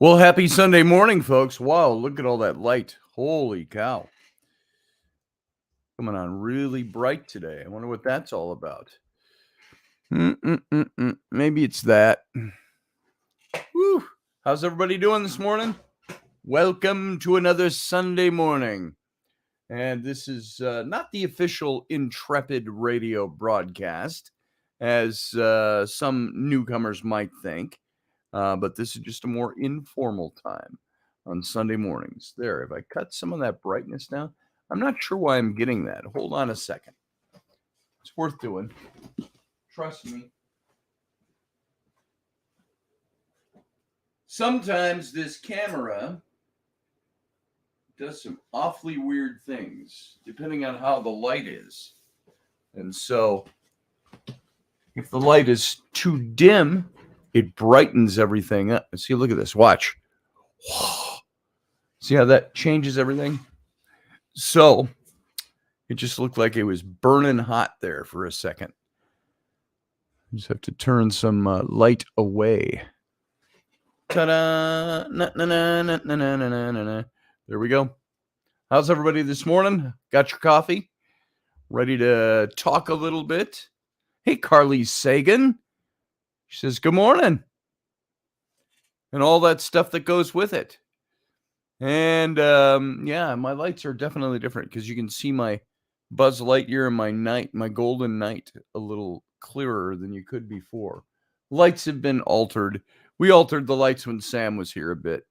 Well, happy Sunday morning, folks. Wow, look at all that light. Holy cow. Coming on really bright today. I wonder what that's all about. Maybe it's that. Woo. How's everybody doing this morning? Welcome to another Sunday morning. And this is not the official Intrepid radio broadcast, as some newcomers might think. But this is just a more informal time on Sunday mornings. There, if I cut some of that brightness down, I'm not sure why I'm getting that. Hold on a second. It's worth doing. Trust me. Sometimes this camera does some awfully weird things, depending on how the light is. And so, if the light is too dim, it brightens everything up. See, look at this. Watch. See how that changes everything? So, it just looked like it was burning hot there for a second. Just have to turn some light away. Ta-da! There we go. How's everybody this morning? Got your coffee? Ready to talk a little bit? Hey, Carly Sagan. She says, good morning. And all that stuff that goes with it. And yeah, my lights are definitely different because you can see my Buzz Lightyear and my golden night a little clearer than you could before. Lights have been altered. We altered the lights when Sam was here a bit.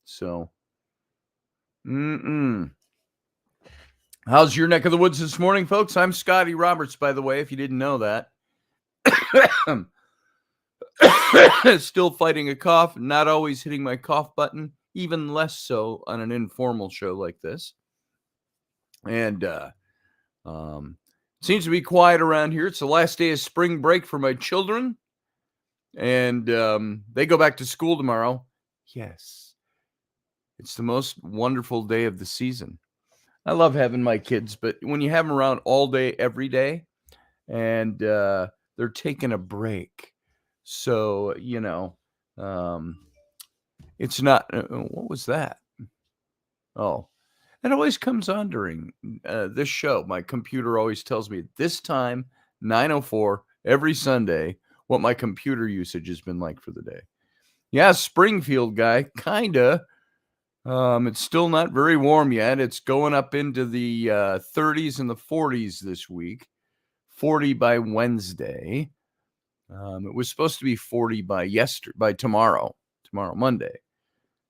So, how's your neck of the woods this morning, folks? I'm Scotty Roberts, by the way, if you didn't know that. Still fighting a cough, not always hitting my cough button, even less so on an informal show like this. And seems to be quiet around here. It's the last day of spring break for my children. And they go back to school tomorrow. Yes. It's the most wonderful day of the season. I love having my kids, but when you have them around all day, every day, and they're taking a break. So, you know, it's not, what was that? Oh, it always comes on during this show. My computer always tells me at this time, 9:04, every Sunday, what my computer usage has been like for the day. Yeah, Springfield guy, kinda. It's still not very warm yet. It's going up into the 30s and the 40s this week. 40 by Wednesday. It was supposed to be 40 by tomorrow, Monday.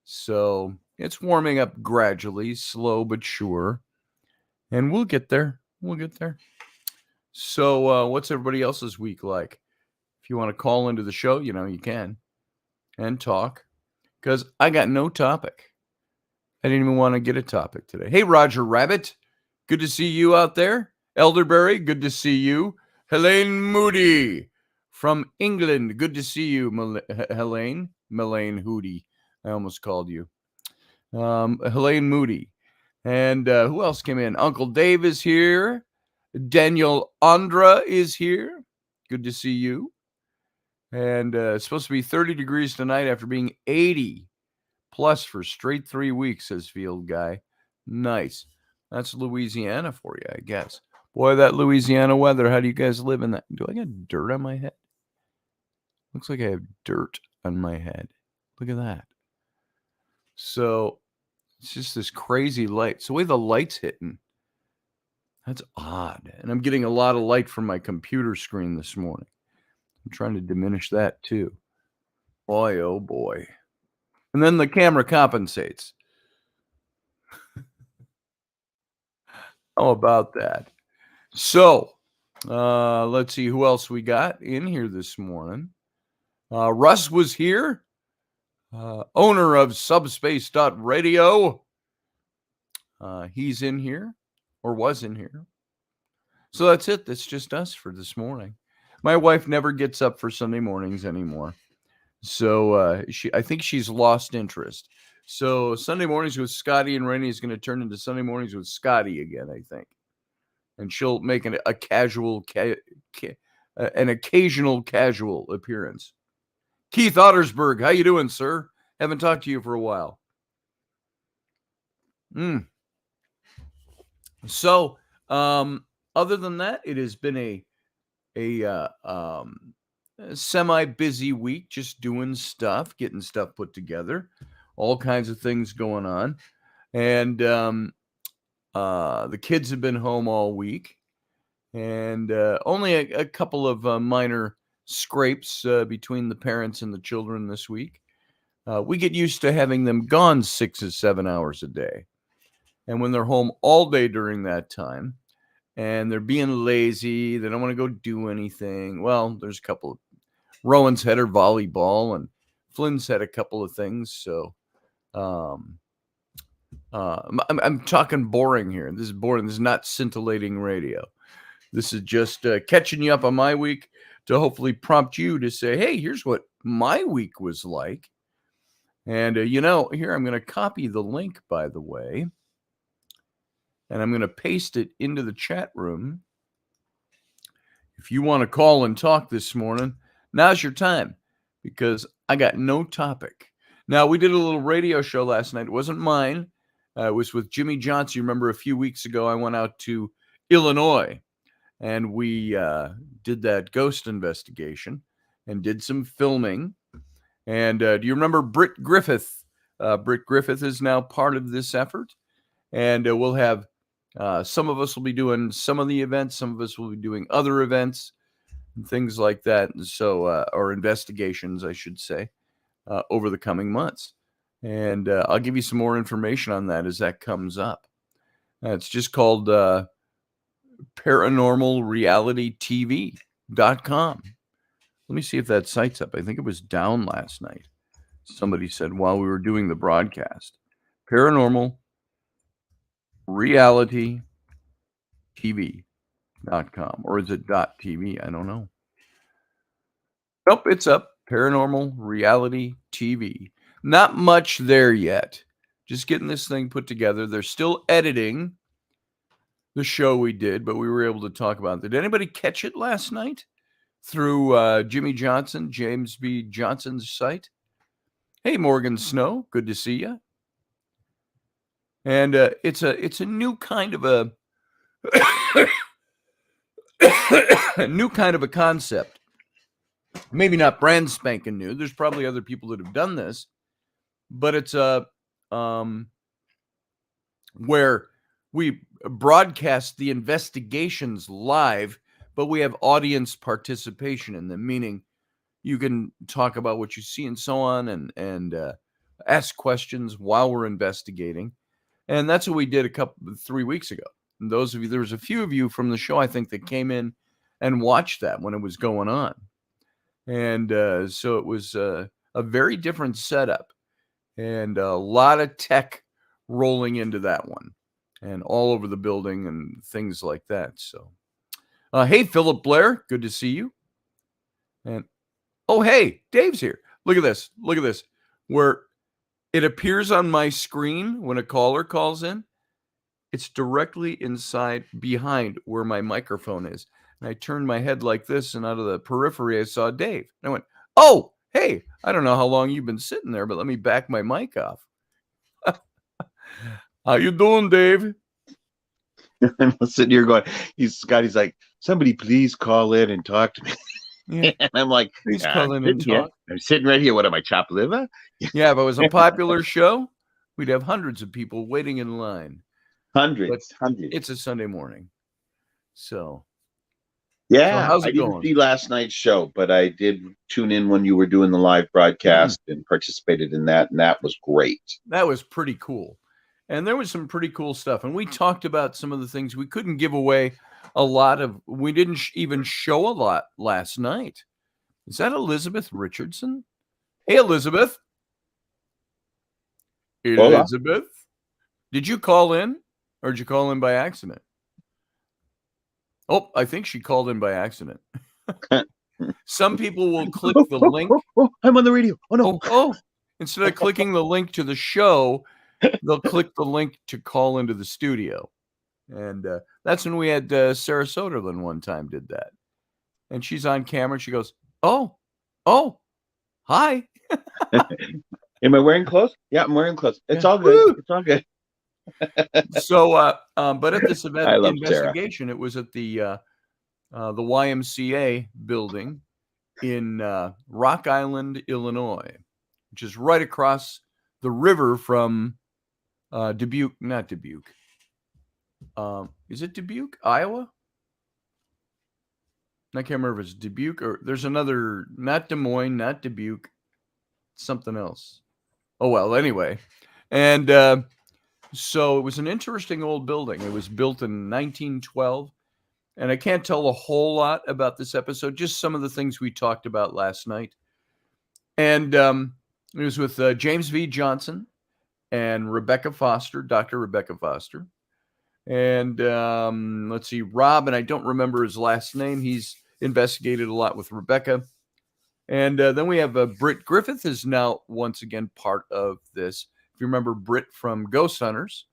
So it's warming up gradually, slow but sure. And we'll get there. So what's everybody else's week like? If you want to call into the show, you know, you can. And talk. Because I got no topic. I didn't even want to get a topic today. Hey, Roger Rabbit. Good to see you out there. Elderberry, good to see you. Helene Moody from England. Good to see you, Helene. Hootie. I almost called you. Helene Moody. And who else came in? Uncle Dave is here. Daniel Andra is here. Good to see you. And it's supposed to be 30 degrees tonight after being 80 plus for straight 3 weeks, says Field Guy. Nice. That's Louisiana for you, I guess. Boy, that Louisiana weather. How do you guys live in that? Do I got dirt on my head? Looks like I have dirt on my head. Look at that. So it's just this crazy light. So the way the light's hitting, that's odd. And I'm getting a lot of light from my computer screen this morning. I'm trying to diminish that too. Boy, oh boy. And then the camera compensates. How about that? So, let's see who else we got in here this morning. Russ was here, owner of Subspace.radio. He's in here, or was in here. So that's it. That's just us for this morning. My wife never gets up for Sunday mornings anymore. So I think she's lost interest. So Sunday mornings with Scotty and Raini is going to turn into Sunday mornings with Scotty again, I think. And she'll make an occasional casual appearance. Keith Ottersberg, how you doing, sir? Haven't talked to you for a while. So, other than that, it has been a semi-busy week, just doing stuff, getting stuff put together, all kinds of things going on. And the kids have been home all week, and only a couple of minor scrapes between the parents and the children this week. We get used to having them gone 6 or 7 hours a day. And when they're home all day during that time, and they're being lazy, they don't want to go do anything. Well, there's a couple of Rowan's had her volleyball, and Flynn's had a couple of things. So I'm talking boring here. This is boring. This is not scintillating radio. This is just catching you up on my week to hopefully prompt you to say, hey, here's what my week was like. And, here I'm going to copy the link, by the way, and I'm going to paste it into the chat room. If you want to call and talk this morning, now's your time, because I got no topic. Now, we did a little radio show last night. It wasn't mine. It was with Jimmy Johnson. You remember a few weeks ago, I went out to Illinois, and we did that ghost investigation and did some filming. And do you remember Britt Griffith? Britt Griffith is now part of this effort. And we'll have some of us will be doing some of the events. Some of us will be doing other events and things like that. And so, or investigations, I should say, over the coming months. And I'll give you some more information on that as that comes up. It's just called paranormalrealitytv.com. Let me see if that site's up. I think it was down last night. Somebody said while we were doing the broadcast. paranormalrealitytv.com. Or is it .tv? I don't know. Nope, it's up. Paranormal Reality TV. Not much there yet. Just getting this thing put together. They're still editing the show we did, but we were able to talk about it. Did anybody catch it last night through Jimmy Johnson, James B. Johnson's site? Hey, Morgan Snow, good to see you. And it's a new kind of a new kind of a concept. Maybe not brand spanking new. There's probably other people that have done this, but it's where we broadcast the investigations live, but we have audience participation in them, meaning you can talk about what you see and so on, and ask questions while we're investigating. And that's what we did 3 weeks ago. And those of you, there was a few of you from the show, I think, that came in and watched that when it was going on. And so it was a very different setup, and a lot of tech rolling into that one, and all over the building and things like that. So, hey, Philip Blair, good to see you. And oh, hey, Dave's here. Look at this. Look at this. Where it appears on my screen when a caller calls in, it's directly behind where my microphone is. And I turned my head like this, and out of the periphery, I saw Dave. And I went, oh, hey, I don't know how long you've been sitting there, but let me back my mic off. How you doing, Dave? I'm sitting here going, Scotty's like, somebody please call in and talk to me. Yeah. And I'm like, please call in and talk. I'm sitting right here. What am I, chopped liver? Yeah, if it was a popular show, we'd have hundreds of people waiting in line. Hundreds. It's a Sunday morning. So. Yeah, so I didn't see last night's show, but I did tune in when you were doing the live broadcast and participated in that, and that was great. That was pretty cool. And there was some pretty cool stuff. And we talked about some of the things we couldn't give away a lot of. We didn't even show a lot last night. Is that Elizabeth Richardson? Hey, Elizabeth. Hola. Elizabeth. Did you call in, or did you call in by accident? Oh, I think she called in by accident. Some people will click the link. I'm on the radio. Oh, no. Oh, instead of clicking the link to the show, they'll click the link to call into the studio. And that's when we had Sarah Soderlin one time did that. And she's on camera. And she goes, oh, hi. Am I wearing clothes? Yeah, I'm wearing clothes. It's all good. Woo! It's all good. So, but at this I love investigation, Sarah. It was at the YMCA building in Rock Island, Illinois, which is right across the river from Dubuque, not Dubuque. Is it Dubuque, Iowa? I can't remember if it's Dubuque or there's another, not Des Moines, not Dubuque, something else. Oh, well, anyway. And so it was an interesting old building. It was built in 1912. And I can't tell a whole lot about this episode, just some of the things we talked about last night. And it was with James V. Johnson and Rebecca Foster, Dr. Rebecca Foster. And let's see, Rob, and I don't remember his last name. He's investigated a lot with Rebecca. And then we have Britt Griffith is now once again part of this. If you remember Britt from Ghost Hunters.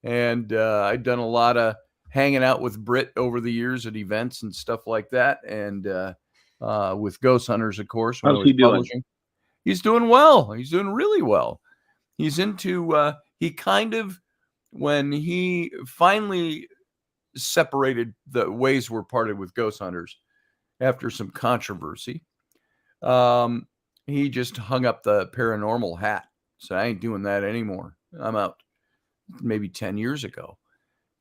And I'd done a lot of hanging out with Britt over the years at events and stuff like that. And with Ghost Hunters, of course. How's he doing? He's doing well. He's doing really well. He's into, he kind of, when he finally separated, the ways were parted with Ghost Hunters after some controversy, he just hung up the paranormal hat. So I ain't doing that anymore. I'm out maybe 10 years ago.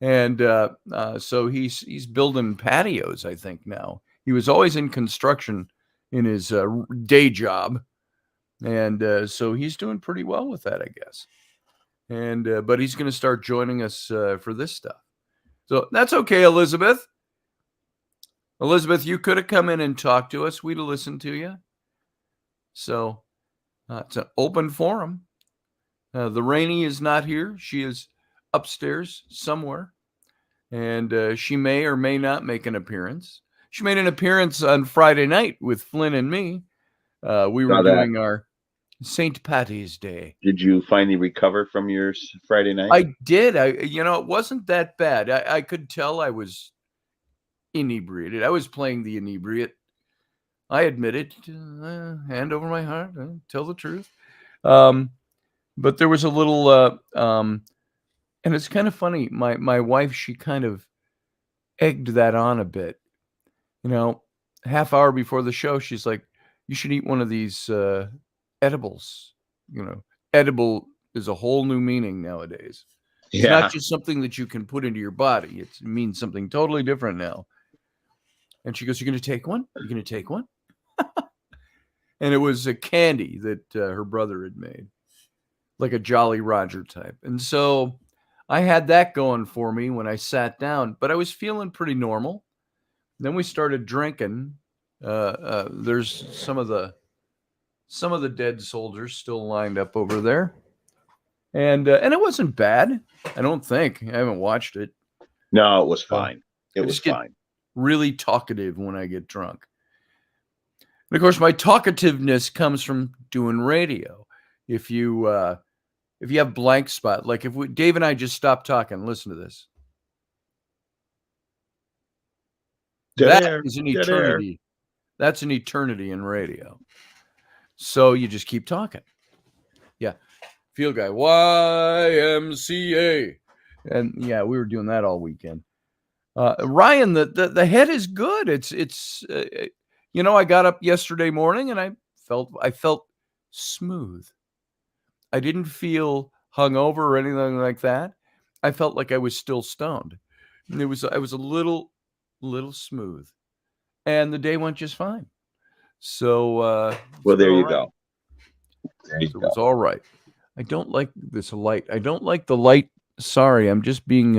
And so he's building patios, I think, now. He was always in construction in his day job. And so he's doing pretty well with that, I guess. And but he's going to start joining us for this stuff. So that's okay, Elizabeth. Elizabeth, you could have come in and talked to us. We'd have listened to you. So it's an open forum. The Raini is not here. She is upstairs somewhere. And she may or may not make an appearance. She made an appearance on Friday night with Flynn and me. We were doing our St. Patty's Day. Did you finally recover from your Friday night? I did. It wasn't that bad. I could tell I was inebriated. I was playing the inebriate. I admit it. Hand over my heart. Tell the truth. But there was a little, and it's kind of funny. My wife, she kind of egged that on a bit. Half hour before the show, she's like, you should eat one of these edibles. Edible is a whole new meaning nowadays. It's not just something that you can put into your body. It means something totally different now. And she goes, you're going to take one? You're going to take one? And it was a candy that her brother had made, like a Jolly Roger type. And so I had that going for me when I sat down, but I was feeling pretty normal. Then we started drinking. There's some of the dead soldiers still lined up over there. And it wasn't bad. I don't think. I haven't watched it. No, it was fine. It was fine. Really talkative when I get drunk. And of course, my talkativeness comes from doing radio. If you have blank spot, like if Dave and I just stopped talking, listen to this. That is an eternity. That's an eternity in radio. So you just keep talking. Yeah. Field guy, YMCA. And yeah, we were doing that all weekend. Ryan, the head is good. It's I got up yesterday morning and I felt smooth. I didn't feel hungover or anything like that. I felt like I was still stoned. And I was a little smooth. And the day went just fine. So there you go. It was all right. I don't like this light. I don't like the light. Sorry, I'm just being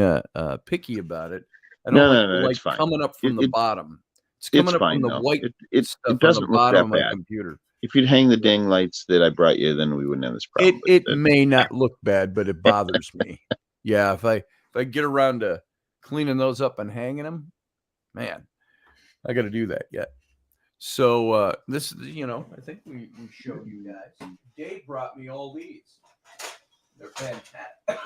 picky about it. I don't like the light coming up from the bottom. It's coming up from the white stuff it doesn't on the bottom of look that my bad. Computer. If you'd hang the dang lights that I brought you, then we wouldn't have this problem. It may not look bad, but it bothers me. Yeah, if I get around to cleaning those up and hanging them, man, I got to do that yet. So this, I think we showed you guys. Dave brought me all these. They're fantastic.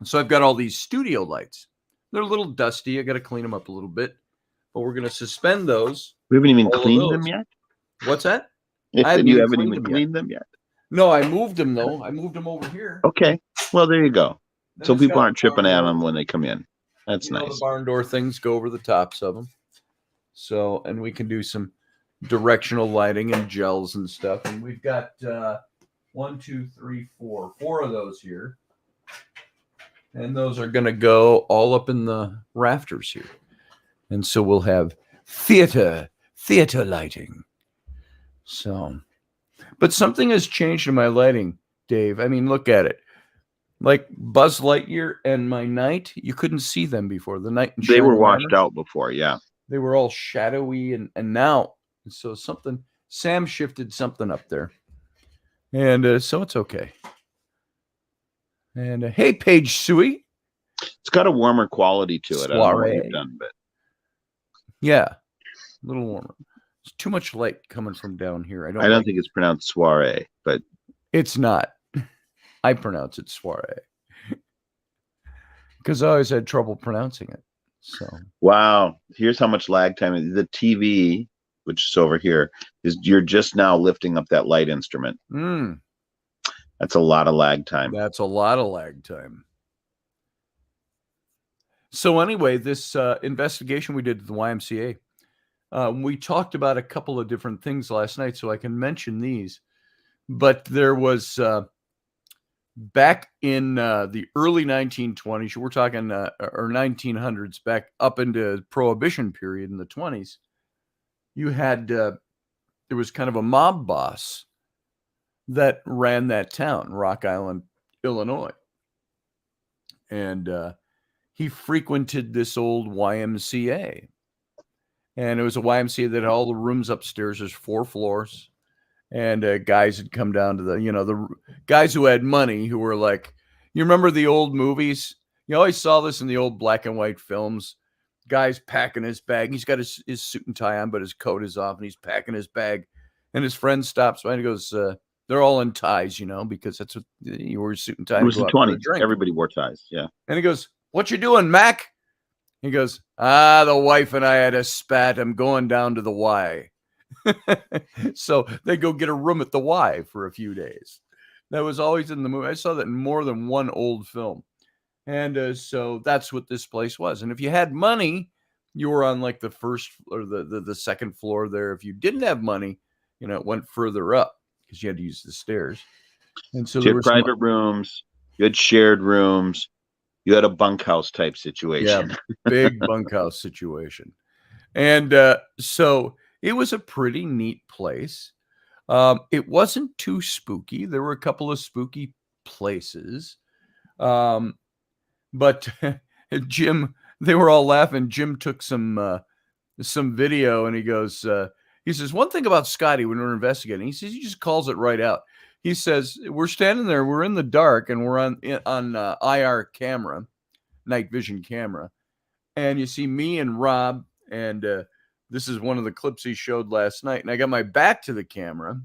So I've got all these studio lights. They're a little dusty. I got to clean them up a little bit. but we're going to suspend those. We haven't even cleaned them yet? What's that? You haven't even cleaned them yet? No, I moved them, though. I moved them over here. Okay. Well, there you go. So people aren't tripping at them when they come in. That's nice. The barn door things go over the tops of them. So, and we can do some directional lighting and gels and stuff. And we've got 1, 2, 3, 4 of those here. And those are going to go all up in the rafters here. And so we'll have theater lighting. So, but something has changed in my lighting, Dave. I mean, look at it. Like Buzz Lightyear and my Knight, you couldn't see them before. The Knight and they were washed out before, yeah. They were all shadowy, and now, so Sam shifted something up there. And so it's okay. And hey, Paige Suey. It's got a warmer quality to it. Soiree. I don't know what you've done, but yeah, a little warmer. There's too much light coming from down here. I don't think it's pronounced soiree, but it's not. I pronounce it soiree because I always had trouble pronouncing it. So wow, here's how much lag time. The TV, which is over here, you're just now lifting up that light instrument. That's a lot of lag time. That's a lot of lag time. So anyway, this investigation we did at the YMCA, we talked about a couple of different things last night, so I can mention these. But there was back in the early 1920s, we're talking or 1900s, back up into Prohibition period in the 20s, you had there was kind of a mob boss that ran that town, Rock Island, Illinois. And he frequented this old YMCA. And it was a YMCA that had all the rooms upstairs. There's 4 floors. And guys had come down to the guys who had money, who were like, you remember the old movies? You always saw this in the old black and white films. Guy's packing his bag. He's got his suit and tie on, but his coat is off, and he's packing his bag. And his friend stops by and he goes, they're all in ties, because that's what you wore, suit and tie. It was the 20s. Everybody wore ties. Yeah. And he goes, what you doing, Mac? He goes, the wife and I had a spat. I'm going down to the Y. So they go get a room at the Y for a few days. That was always in the movie. I saw that in more than one old film. And so that's what this place was. And if you had money, you were on like the first or the second floor there. If you didn't have money, it went further up because you had to use the stairs. And so you had private rooms, you had shared rooms, you had a bunkhouse type situation. Yeah, big bunkhouse situation. And so it was a pretty neat place. It wasn't too spooky. There were a couple of spooky places. But Jim, they were all laughing. Jim took some video, and he goes, he says, one thing about Scotty when we're investigating, he says, he just calls it right out. He says, we're standing there, we're in the dark, and we're on IR camera, night vision camera. And you see me and Rob, and this is one of the clips he showed last night. And I got my back to the camera.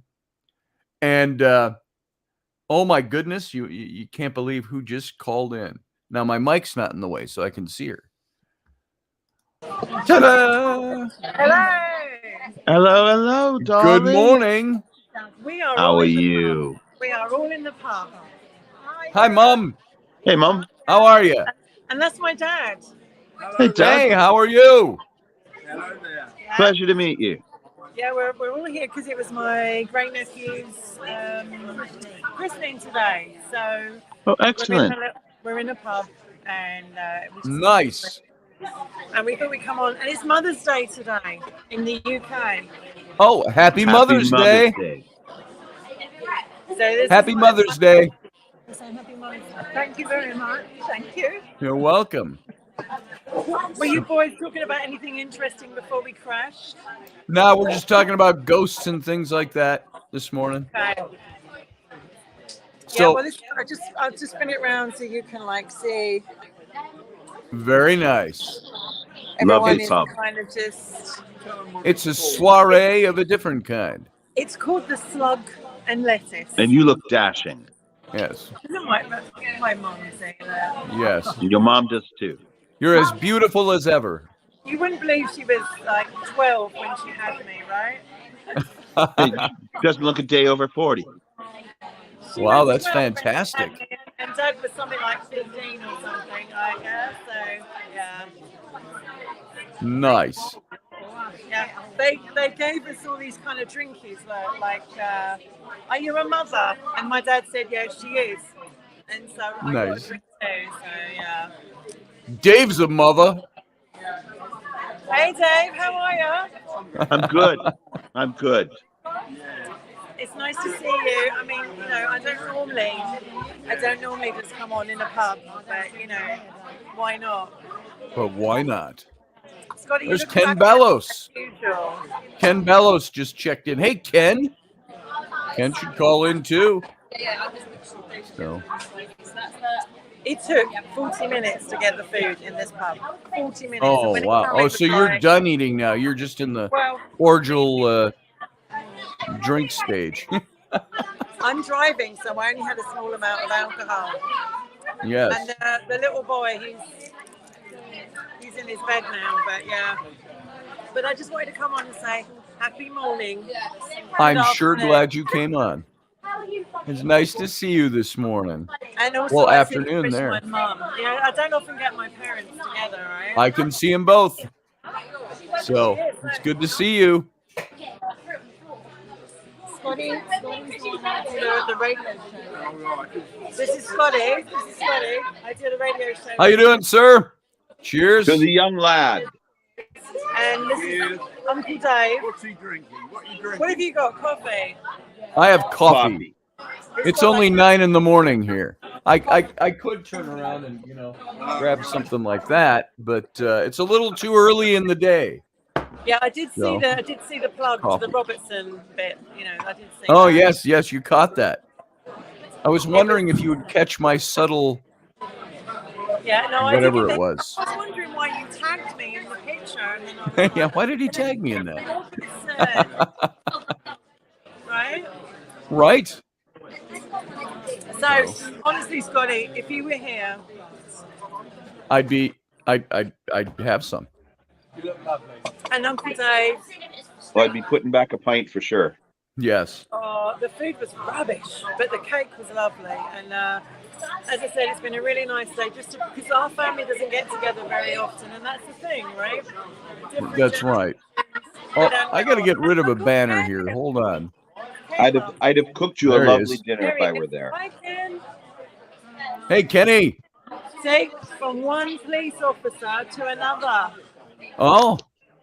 And oh my goodness, you can't believe who just called in. Now my mic's not in the way, so I can see her. Ta-da! Hello. Hello, darling. Good morning. How are you? We are all in the pub. Hi, Mom. Hey, Mom. How are you? And that's my dad. Hey, Dad. Hey, how are you? Hello there. Pleasure to meet you. Yeah, we're all here because it was my great nephew's christening today. So excellent. We're in a pub, and Nice. And we thought we'd come on, and it's Mother's Day today in the UK. Oh, happy Mother's Day. So happy Mother's Day. Happy Mother's Day. Thank you very much. Thank you. You're welcome. Were you boys talking about anything interesting before we crashed? No, we're just talking about ghosts and things like that this morning. Okay. So, yeah, well, I'll just spin it around so you can see. Very nice. Everyone is kind of just. It's a soiree of a different kind. It's called the Slug and Lettuce. And you look dashing. Yes. Isn't my mom saying that? Yes. And your mom does too. You're as beautiful as ever. You wouldn't believe she was like 12 when she had me, right? Doesn't look a day over 40. Wow, that's fantastic. And Dad was something like 15 or something, I guess. So, yeah. Nice. Yeah, they gave us all these kind of drinkies, like, are you a mother? And my dad said, yeah, she is. And so I got a Nice. drink too, so yeah. Dave's a mother. Hey Dave, how are you? I'm good. I'm good. It's nice to see you. I mean, you know, I don't normally just come on in a pub, but you know, why not? But why not? Scotty, There's Ken Bellows. Ken Bellows just checked in. Hey, Ken. Ken should call in too. So. It took 40 minutes to get the food in this pub. 40 minutes. Oh, wow. Oh, so you're done eating now. You're just in the cordial drink stage. I'm driving, so I only had a small amount of alcohol. Yes. And the little boy, he's in his bed now, but yeah. But I just wanted to come on and say happy morning. I'm sure glad you came on. It's nice to see you this morning. And also, well, afternoon there. My mom. Yeah, I don't often get my parents together, right? I can see them both. So it's good to see you. Scotty, the radio show. This is Scotty. I did a radio show. How you doing, sir? Cheers. To the young lad. And this is Uncle Dave. What's he drinking? What have you got? Coffee? I have coffee. It's only 9 a.m. here. I could turn around and grab something like that, but it's a little too early in the day. Yeah, I did see the plug to the Robertson bit. I did see. Oh that. yes, you caught that. I was wondering if you would catch my subtle. Yeah, no, whatever it was. I was wondering why you tagged me in the picture. And then yeah, why did he tag me in that? Right. Right. So honestly, Scotty, if you were here, I'd have some. You look lovely. And Uncle Dave. Well, I'd be putting back a pint for sure. Yes. The food was rubbish, but the cake was lovely. And as I said, it's been a really nice day, just because our family doesn't get together very often, and that's the thing, right? That's right. Oh, I got to get rid of a banner here. Hold on. I'd have cooked you a lovely dinner if I were there. Hi, Ken. Hey, Kenny. Take from one police officer to another. Oh,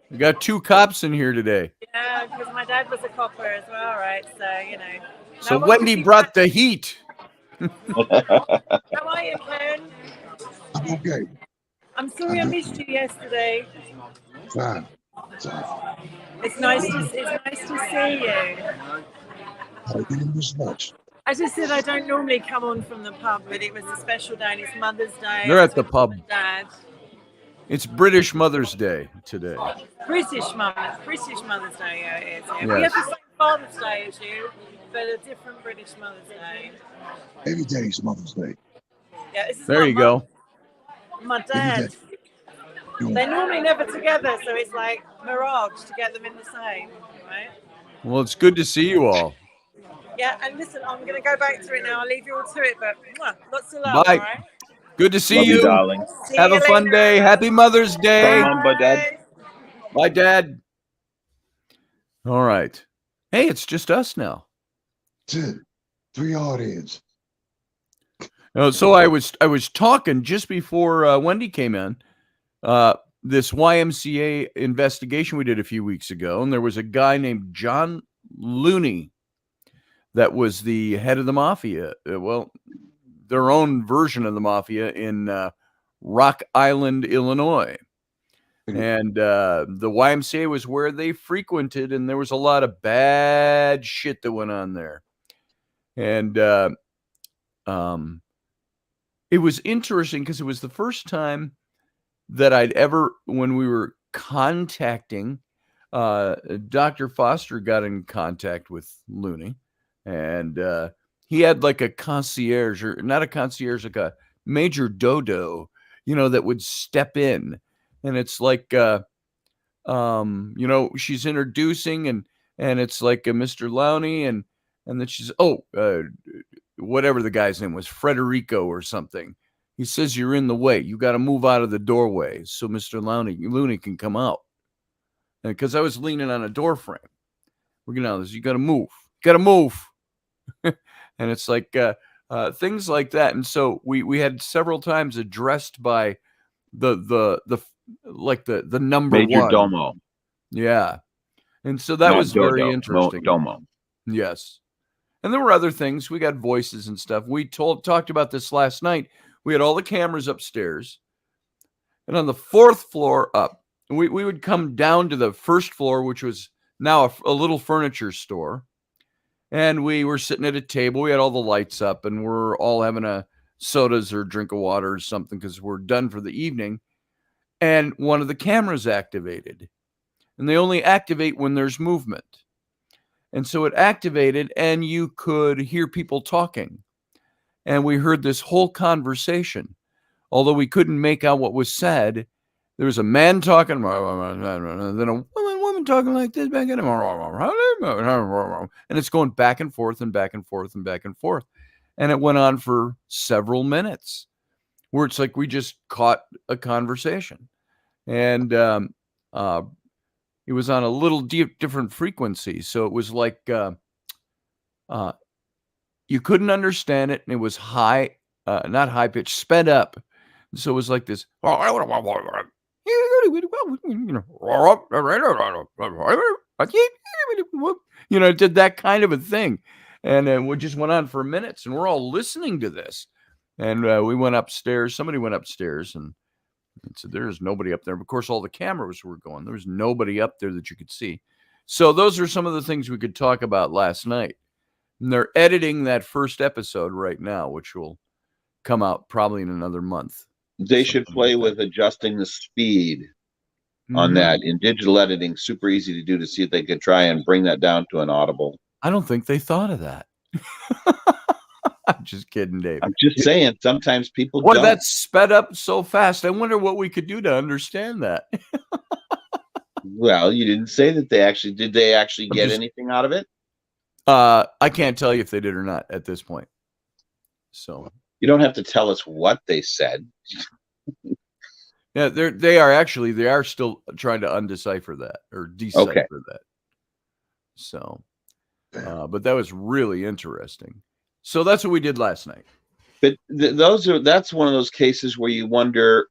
we got 2 cops in here today. Yeah, because my dad was a copper as well, right? So, So Wendy brought the heat. How are you, Ken? I'm okay. I'm sorry I missed you yesterday. Fine. It's nice to see you. I didn't miss much. As I said, I don't normally come on from the pub, but it was a special day and it's Mother's Day. They're at the pub. Dad. It's British Mother's Day today. British Mother's Day, yeah, it is. Yeah. Yes. We have the same Father's Day as you, but a different British Mother's Day. Every day is Mother's Day. Yeah, this is there you go. My dad. They're normally never together, so it's like mirage to get them in the same, right? Well, it's good to see you all. Yeah, and listen, I'm going to go back to it now. I'll leave you all to it, but lots of love, bye. All right? Good to see Love you. Darling. Have a fun day. Happy Mother's Day. Bye, Dad. Bye, Dad. All right. Hey, it's just us now. 2, 3 audience. So I was talking just before Wendy came in. This YMCA investigation we did a few weeks ago, and there was a guy named John Looney that was the head of the mafia. Well, their own version of the mafia in Rock Island, Illinois. And the YMCA was where they frequented, and there was a lot of bad shit that went on there. And it was interesting because it was the first time that I'd ever, when we were contacting, Dr. Foster got in contact with Looney, and he had like a concierge, or not a concierge, like a major dodo, that would step in. And it's like you know, she's introducing and it's like a Mr. Lowney and then she's whatever the guy's name was, Frederico or something. He says you're in the way. You got to move out of the doorway so Mr. Looney can come out. Because I was leaning on a door frame. We're getting out of this. You got to move. Got to move. And it's like things like that. And so we had several times addressed by the number Major one. Domo. Yeah. And so that was very interesting. Domo. Yes. And there were other things. We got voices and stuff. We talked about this last night. We had all the cameras upstairs. And on the 4th floor up, we would come down to the 1st floor, which was now a little furniture store. And we were sitting at a table. We had all the lights up and we're all having a sodas or drink of water or something because we're done for the evening. And one of the cameras activated. And they only activate when there's movement. And so it activated and you could hear people talking. And we heard this whole conversation. Although we couldn't make out what was said, there was a man talking, and then a woman talking like this back at him. And it's going back and forth and back and forth and back and forth. And it went on for several minutes where it's like we just caught a conversation. And it was on a little different frequency. So it was like you couldn't understand it. And it was high, not high pitch, sped up. So it was like this. You know, it did that kind of a thing. And we just went on for minutes and we're all listening to this. And we went upstairs. Somebody went upstairs and said, there's nobody up there. Of course, all the cameras were going. There was nobody up there that you could see. So those are some of the things we could talk about last night. And they're editing that first episode right now, which will come out probably in another month. They should play with adjusting the speed on that in digital editing. Super easy to do, to see if they could try and bring that down to an audible. I don't think they thought of that. I'm just kidding, Dave. I'm just saying, sometimes people Boy, don't. that's sped up so fast. I wonder what we could do to understand that. Well, you didn't say that did they actually get anything out of it? I can't tell you if they did or not at this point. So you don't have to tell us what they said. Yeah, they are still trying to undecipher that or decipher that. So, but that was really interesting. So that's what we did last night. But that's one of those cases where you wonder,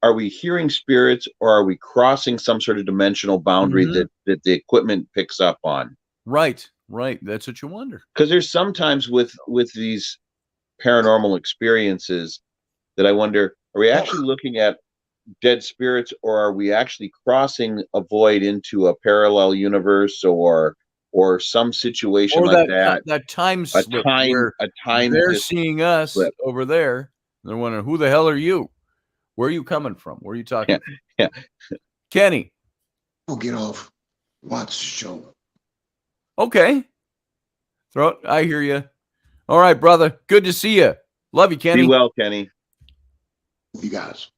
are we hearing spirits or are we crossing some sort of dimensional boundary that the equipment picks up on? Right. That's what you wonder. Because there's sometimes with these paranormal experiences that I wonder, are we actually looking at dead spirits or are we actually crossing a void into a parallel universe or some situation like that? That time slip a time they're seeing us slip over there. They're wondering, who the hell are you? Where are you coming from? Where are you talking from? Yeah. Kenny. I'll get off. Watch the show. Okay. I hear you. All right, brother. Good to see you. Love you, Kenny. Be well, Kenny. You guys.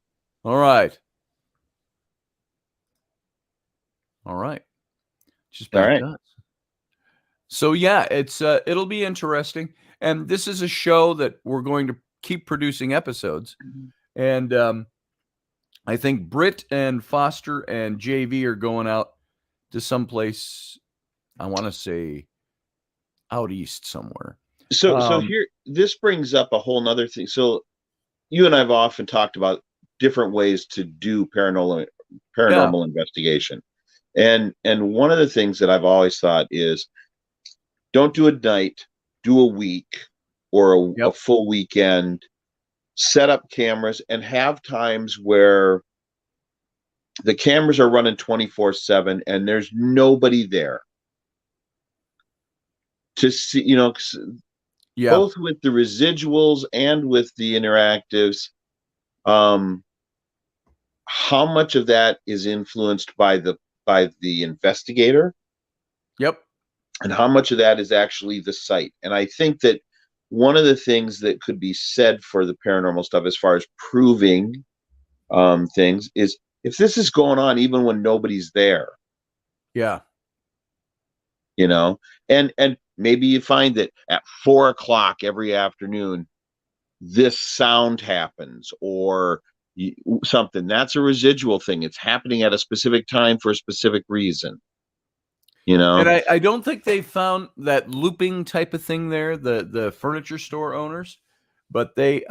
All right. Just back up. So yeah, it's it'll be interesting. And this is a show that we're going to keep producing episodes. And I think Britt and Foster and JV are going out to someplace, I want to say out east somewhere. So here, this brings up a whole nother thing. So you and I have often talked about different ways to do paranormal investigation. And one of the things that I've always thought is, don't do a night, do a week or a full weekend, set up cameras and have times where the cameras are running 24/7 and there's nobody there to see, both with the residuals and with the interactives. How much of that is influenced by the investigator? Yep. And how much of that is actually the site? And I think that one of the things that could be said for the paranormal stuff as far as proving things is if this is going on even when nobody's there, Yeah. you know, and maybe you find that at 4 o'clock every afternoon, this sound happens or something. That's a residual thing. It's happening at a specific time for a specific reason. You know, And I don't think they found that looping type of thing there, the furniture store owners, but they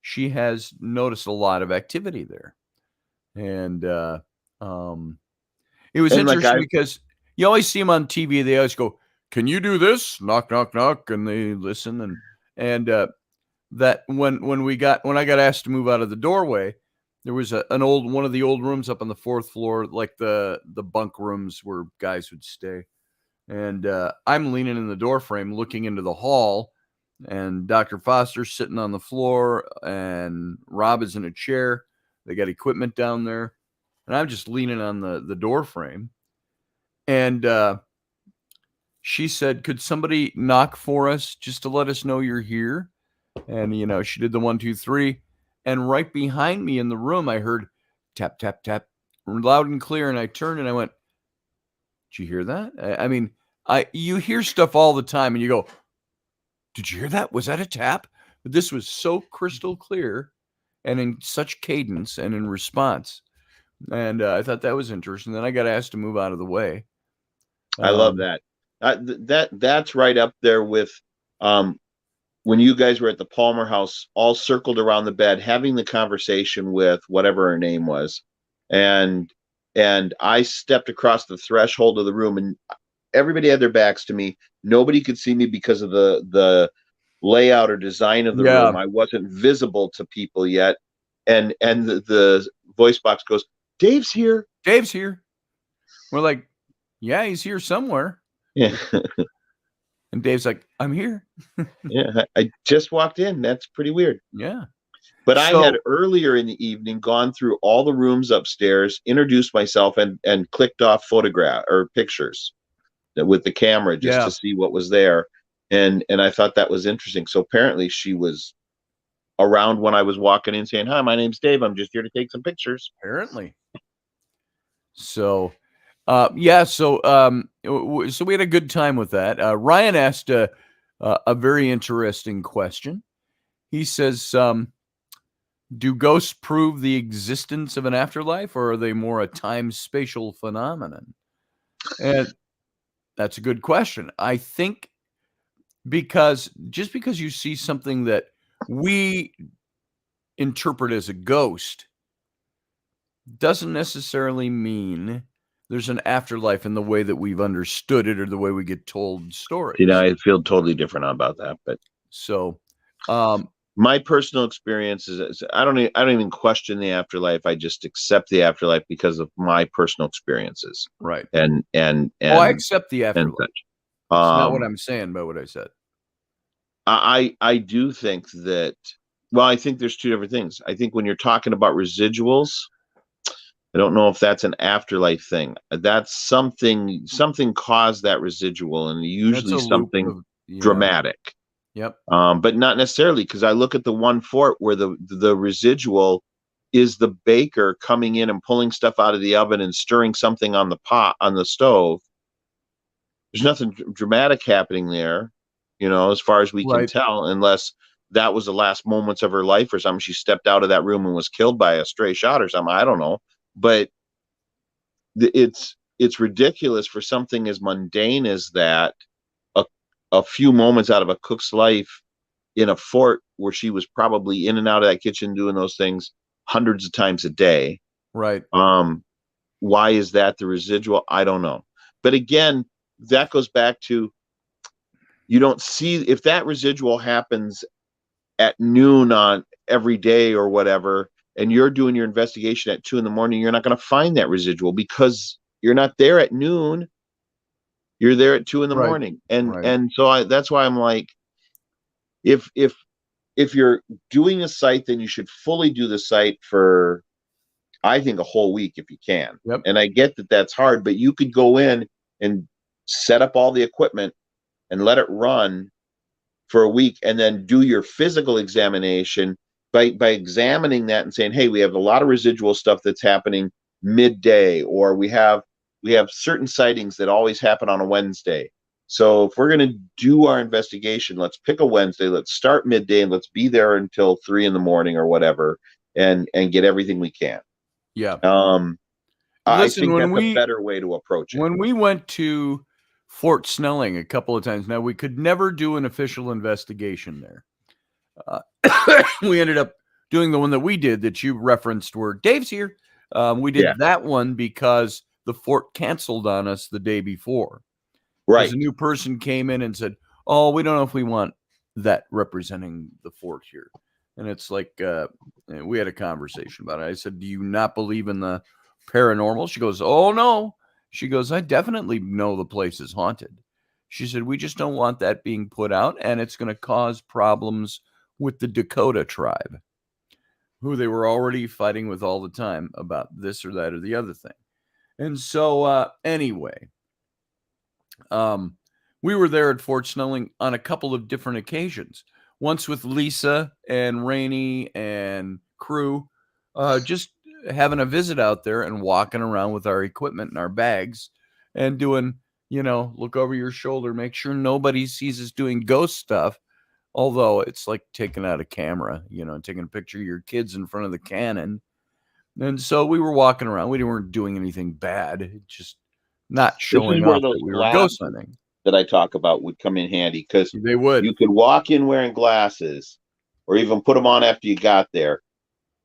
she has noticed a lot of activity there. And it was and like interesting because you always see them on TV. They always go, "Can you do this?" Knock, knock, knock, and they listen. And that when I got asked to move out of the doorway, there was one of the old rooms up on the 4th floor, like the bunk rooms where guys would stay. And I'm leaning in the door frame, looking into the hall, and Dr. Foster's sitting on the floor, and Rob is in a chair. They got equipment down there, and I'm just leaning on the door frame. And she said, "Could somebody knock for us just to let us know you're here?" And, she did the 1, 2, 3. And right behind me in the room, I heard tap, tap, tap, loud and clear. And I turned and I went, "Did you hear that?" I mean, you hear stuff all the time and you go, "Did you hear that? Was that a tap?" But this was so crystal clear and in such cadence and in response. And I thought that was interesting. Then I got asked to move out of the way. I love that. That's right up there with when you guys were at the Palmer house, all circled around the bed, having the conversation with whatever her name was. And I stepped across the threshold of the room and everybody had their backs to me. Nobody could see me because of the layout or design of the room. I wasn't visible to people yet. And the voice box goes, "Dave's here." Dave's here. We're like, "Yeah, he's here somewhere." Yeah. And Dave's like, "I'm here." Yeah, I just walked in. That's pretty weird. Yeah. But I had earlier in the evening gone through all the rooms upstairs, introduced myself, and clicked off photograph or pictures with the camera just to see what was there. And I thought that was interesting. So apparently she was around when I was walking in saying, "Hi, my name's Dave. I'm just here to take some pictures." Apparently. So so we had a good time with that. Ryan asked a very interesting question. He says, do ghosts prove the existence of an afterlife, or are they more a time-spatial phenomenon? And that's a good question. I think because you see something that we interpret as a ghost doesn't necessarily mean there's an afterlife in the way that we've understood it or the way we get told stories. I feel totally different about that. But so, my personal experience is I don't even question the afterlife. I just accept the afterlife because of my personal experiences. Right. And I accept the afterlife. It's not what I'm saying, but what I said. I do think that. Well, I think there's two different things. I think when you're talking about residuals, I don't know if that's an afterlife thing. That's something caused that residual, and usually something dramatic. Yep. But not necessarily, because I look at the one fort where the residual is the baker coming in and pulling stuff out of the oven and stirring something on the stove. There's nothing dramatic happening there, as far as we can tell, unless that was the last moments of her life or something. She stepped out of that room and was killed by a stray shot or something. I don't know. But it's ridiculous for something as mundane as that, a few moments out of a cook's life in a fort where she was probably in and out of that kitchen doing those things hundreds of times a day. Right. Why is that the residual? I don't know. But again, that goes back to, you don't see, if that residual happens at noon on every day or whatever, and you're doing your investigation at 2 a.m, you're not going to find that residual because you're not there at noon. You're there at 2 a.m. And so that's why I'm like, if you're doing a site, then you should fully do the site for, I think, a whole week if you can. Yep. And I get that that's hard, but you could go in and set up all the equipment and let it run for a week and then do your physical examination. by examining that and saying, hey, we have a lot of residual stuff that's happening midday, or we have certain sightings that always happen on a Wednesday. So if we're going to do our investigation, let's pick a Wednesday, let's start midday, and let's be there until 3 in the morning or whatever, and get everything we can. Yeah. I Listen, think that's a better way to approach it. When we went to Fort Snelling a couple of times, now we could never do an official investigation there. We ended up doing the one that we did that you referenced where Dave's here. We did that one because the fort canceled on us the day before. Right. A new person came in and said, oh, we don't know if we want that representing the fort here. And it's like, we had a conversation about it. I said, do you not believe in the paranormal? She goes, oh, no. She goes, I definitely know the place is haunted. She said, we just don't want that being put out, and it's going to cause problems with the Dakota tribe, who they were already fighting with all the time about this or that or the other thing. And so anyway, we were there at Fort Snelling on a couple of different occasions. Once with Lisa and Rainey and crew, just having a visit out there and walking around with our equipment and our bags and doing, look over your shoulder, make sure nobody sees us doing ghost stuff. Although it's like taking out a camera, taking a picture of your kids in front of the Canon. And so we were walking around. We weren't doing anything bad, just not showing off that we were ghost hunting. That I talk about would come in handy, because they would. You could walk in wearing glasses, or even put them on after you got there.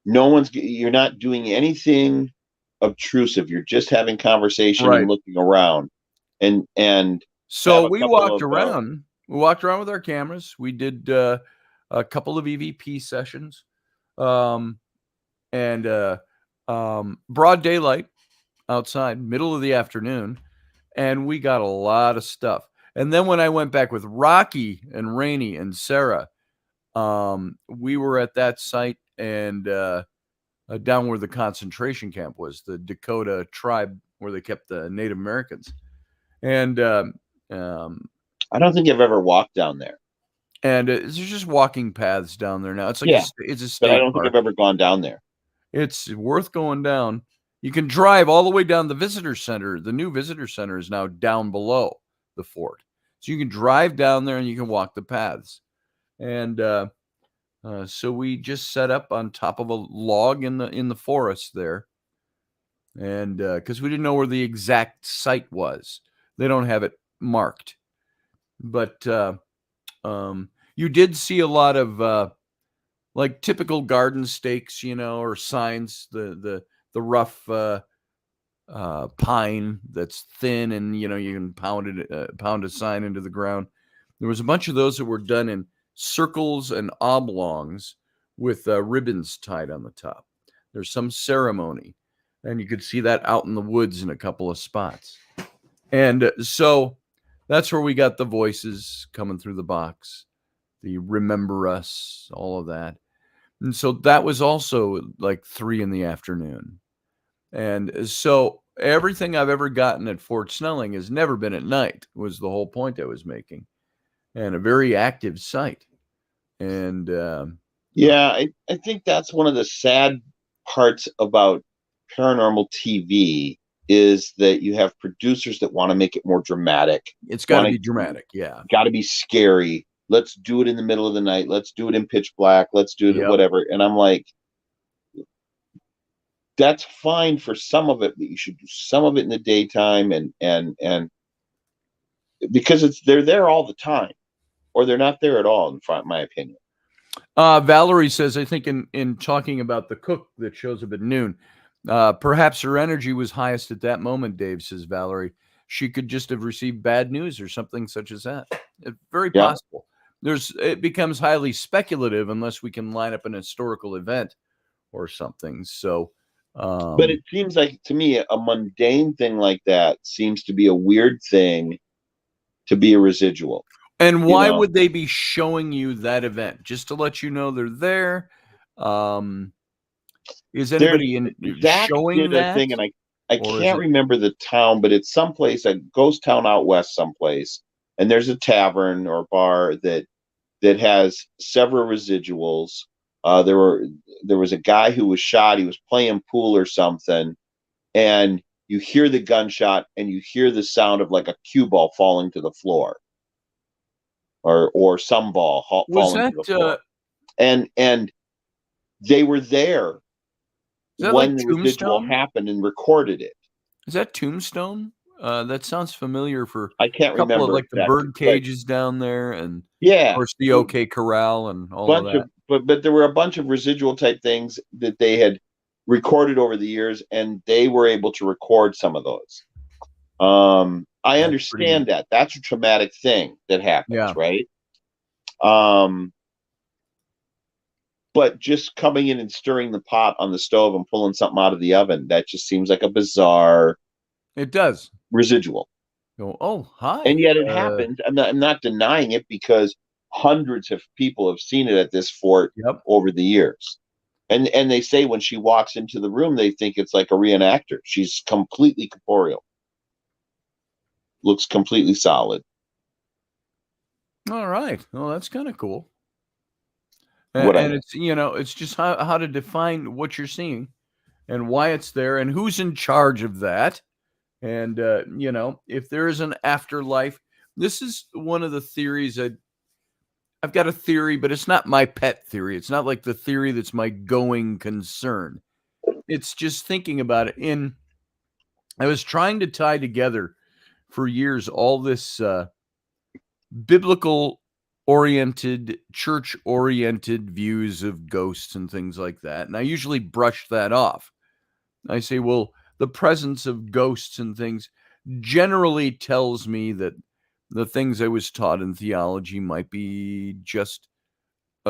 You're not doing anything obtrusive. You're just having conversation and looking around. And so we walked around. We walked around with our cameras. We did a couple of EVP sessions, and broad daylight outside, middle of the afternoon, and we got a lot of stuff. And then when I went back with Rocky and Rainey and Sarah, we were at that site and down where the concentration camp was, the Dakota tribe where they kept the Native Americans. And I don't think I've ever walked down there. And there's just walking paths down there now. It's like it's a state but I don't park. think I've ever gone down there. It's worth going down. You can drive all the way down the visitor center. The new visitor center is now down below the fort. So you can drive down there and you can walk the paths. And so we just set up on top of a log in the forest there. And because we didn't know where the exact site was. They don't have it marked. But you did see a lot of like typical garden stakes, or signs, the rough pine that's thin, and you can pound a sign into the ground. There was a bunch of those that were done in circles and oblongs with ribbons tied on the top. There's some ceremony, and you could see that out in the woods in a couple of spots. And so that's where we got the voices coming through the box, the remember us, all of that. And so that was also like 3 p.m. And so everything I've ever gotten at Fort Snelling has never been at night, was the whole point I was making. And a very active site. And I think that's one of the sad parts about paranormal TV, is that you have producers that want to make it more dramatic. It's got to be dramatic, yeah. Got to be scary. Let's do it in the middle of the night. Let's do it in pitch black. Let's do it whatever. And I'm like, that's fine for some of it, but you should do some of it in the daytime, and because they're there all the time, or they're not there at all, in my opinion. Valerie says, I think in talking about the cook that shows up at noon, perhaps her energy was highest at that moment, Dave, says Valerie. She could just have received bad news or something such as that. It's very possible. It becomes highly speculative unless we can line up an historical event or something. So, but it seems like, to me, a mundane thing like that seems to be a weird thing to be a residual. And why would they be showing you that event? Just to let you know they're there? Is anybody showing that thing? And I can't remember the town, but it's someplace, a ghost town out west someplace. And there's a tavern or bar that has several residuals. There was a guy who was shot. He was playing pool or something, and you hear the gunshot and you hear the sound of like a cue ball falling to the floor, or some ball falling to the floor. And they were there that when like the residual Tombstone? happened and recorded it. Is that Tombstone? That sounds familiar for I can't a couple of remember like the exactly, bird cages down there, and of yeah, course the OK Corral and all of bunch that. of but there were a bunch of residual type things that they had recorded over the years, and they were able to record some of those. I That's understand that that's a traumatic thing that happens, Yeah. right? But just coming in and stirring the pot on the stove and pulling something out of the oven, that just seems like a bizarre It does. residual. Go, oh, hi. And yet it happens. I'm not denying it, because hundreds of people have seen it at this fort Yep. over the years. And they say when she walks into the room, they think it's like a reenactor. She's completely corporeal. Looks completely solid. All right. Well, that's kind of cool. What I And mean. it's, it's just how to define what you're seeing and why it's there and who's in charge of that. And, if there is an afterlife, this is one of the theories. I've got a theory, but it's not my pet theory. It's not like the theory that's my going concern. It's just thinking about it. I was trying to tie together for years all this biblical oriented, church oriented views of ghosts and things like that. And I usually brush that off. I say, well, the presence of ghosts and things generally tells me that the things I was taught in theology might be just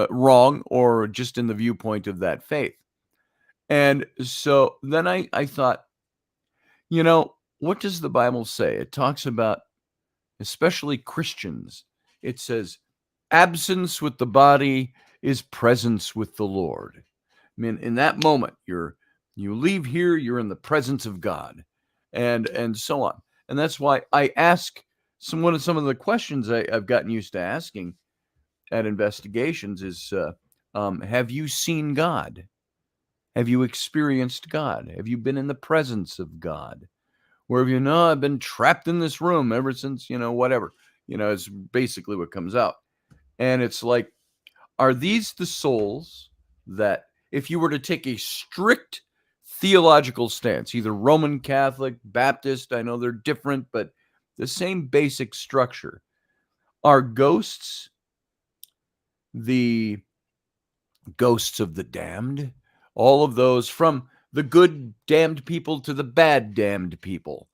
wrong, or just in the viewpoint of that faith. And so then I thought, what does the Bible say? It talks about, especially Christians, it says, absence with the body is presence with the Lord. I mean, in that moment, you leave here, you're in the presence of God, and so on. And that's why I ask some of the questions I've gotten used to asking at investigations is, have you seen God? Have you experienced God? Have you been in the presence of God? Where I've been trapped in this room ever since, whatever. It's basically what comes out. And it's like, are these the souls that, if you were to take a strict theological stance, either Roman Catholic, Baptist, I know they're different, but the same basic structure, are ghosts the ghosts of the damned? All of those, from the good damned people to the bad damned people.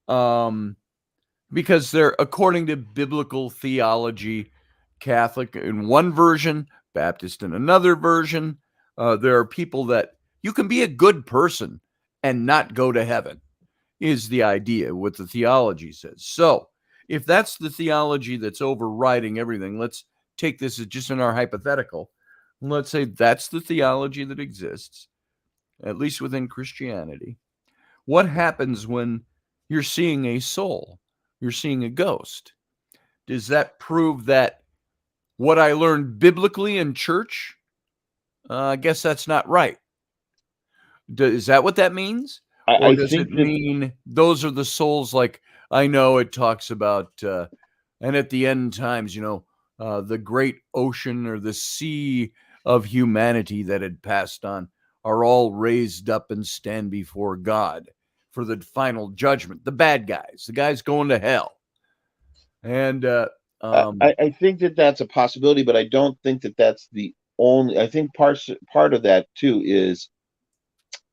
Because they're, according to biblical theology, Catholic in one version, Baptist in another version. There are people that you can be a good person and not go to heaven, is the idea, what the theology says. So if that's the theology that's overriding everything, let's take this as just in our hypothetical. Let's say that's the theology that exists, at least within Christianity. What happens when you're seeing a soul? You're seeing a ghost. Does that prove that what I learned biblically in church, I guess that's not right? Is that what that means? Or does it mean those are the souls? Like, I know it talks about, and at the end times, the great ocean or the sea of humanity that had passed on are all raised up and stand before God for the final judgment. The bad guys, the guys going to hell. And I think that that's a possibility, but I don't think that that's the only. I think part of that too is,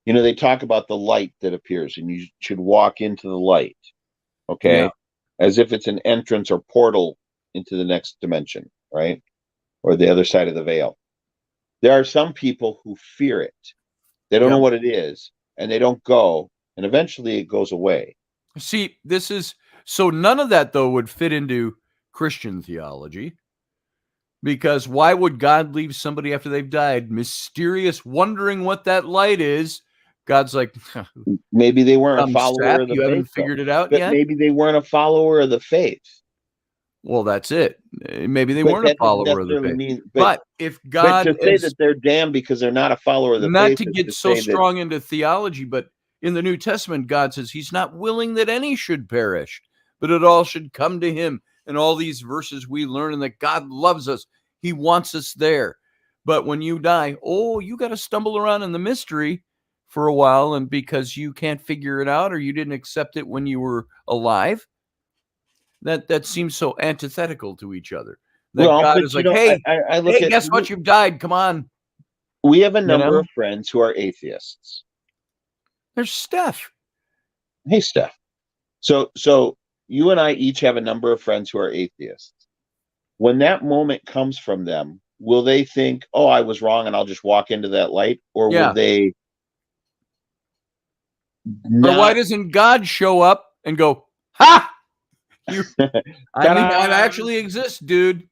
they talk about the light that appears, and you should walk into the light, okay, Yeah. as if it's an entrance or portal into the next dimension, right, or the other side of the veil. There are some people who fear it. They don't know what it is, and they don't go, and eventually it goes away. See, so none of that, though, would fit into Christian theology, because why would God leave somebody after they've died mysterious, wondering what that light is? God's like, maybe they weren't a follower sap, of the you faith. haven't figured it out but yet? maybe they weren't a follower of the faith. well, that's it. Maybe they But weren't a that doesn't follower of the necessarily faith. mean. But if But God to say is that they're damned because they're not a follower of the not faith to is get to so say that strong into theology, but in the New Testament, God says he's not willing that any should perish, but it all should come to him. And all these verses we learn, and that God loves us. He wants us there. But when you die, you got to stumble around in the mystery for a while, and because you can't figure it out or you didn't accept it when you were alive, that seems so antithetical to each other. That well, God but is like, hey, I look at guess what? You've died. Come on. we have a You number know? of friends who are atheists. There's Steph. Hey, Steph. So you and I each have a number of friends who are atheists. When that moment comes from them, will they think, "Oh, I was wrong, and I'll just walk into that light," or will Yeah. they Or why not? doesn't God show up and go, ha? I Ta-da! actually exist, dude.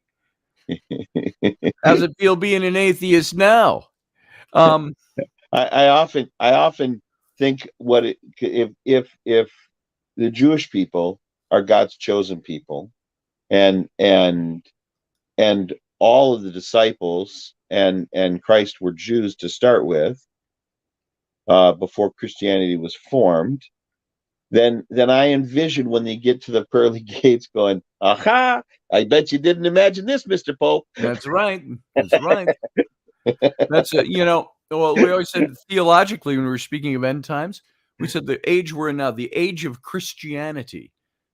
How's it feel being an atheist now? I often think if the Jewish people are God's chosen people, and all of the disciples and Christ were Jews to start with, before Christianity was formed, then I envision when they get to the pearly gates going, aha, I bet you didn't imagine this, Mr. Pope. That's right. That's right. That's well, we always said theologically when we were speaking of end times, we said the age we're in now, the age of Christianity,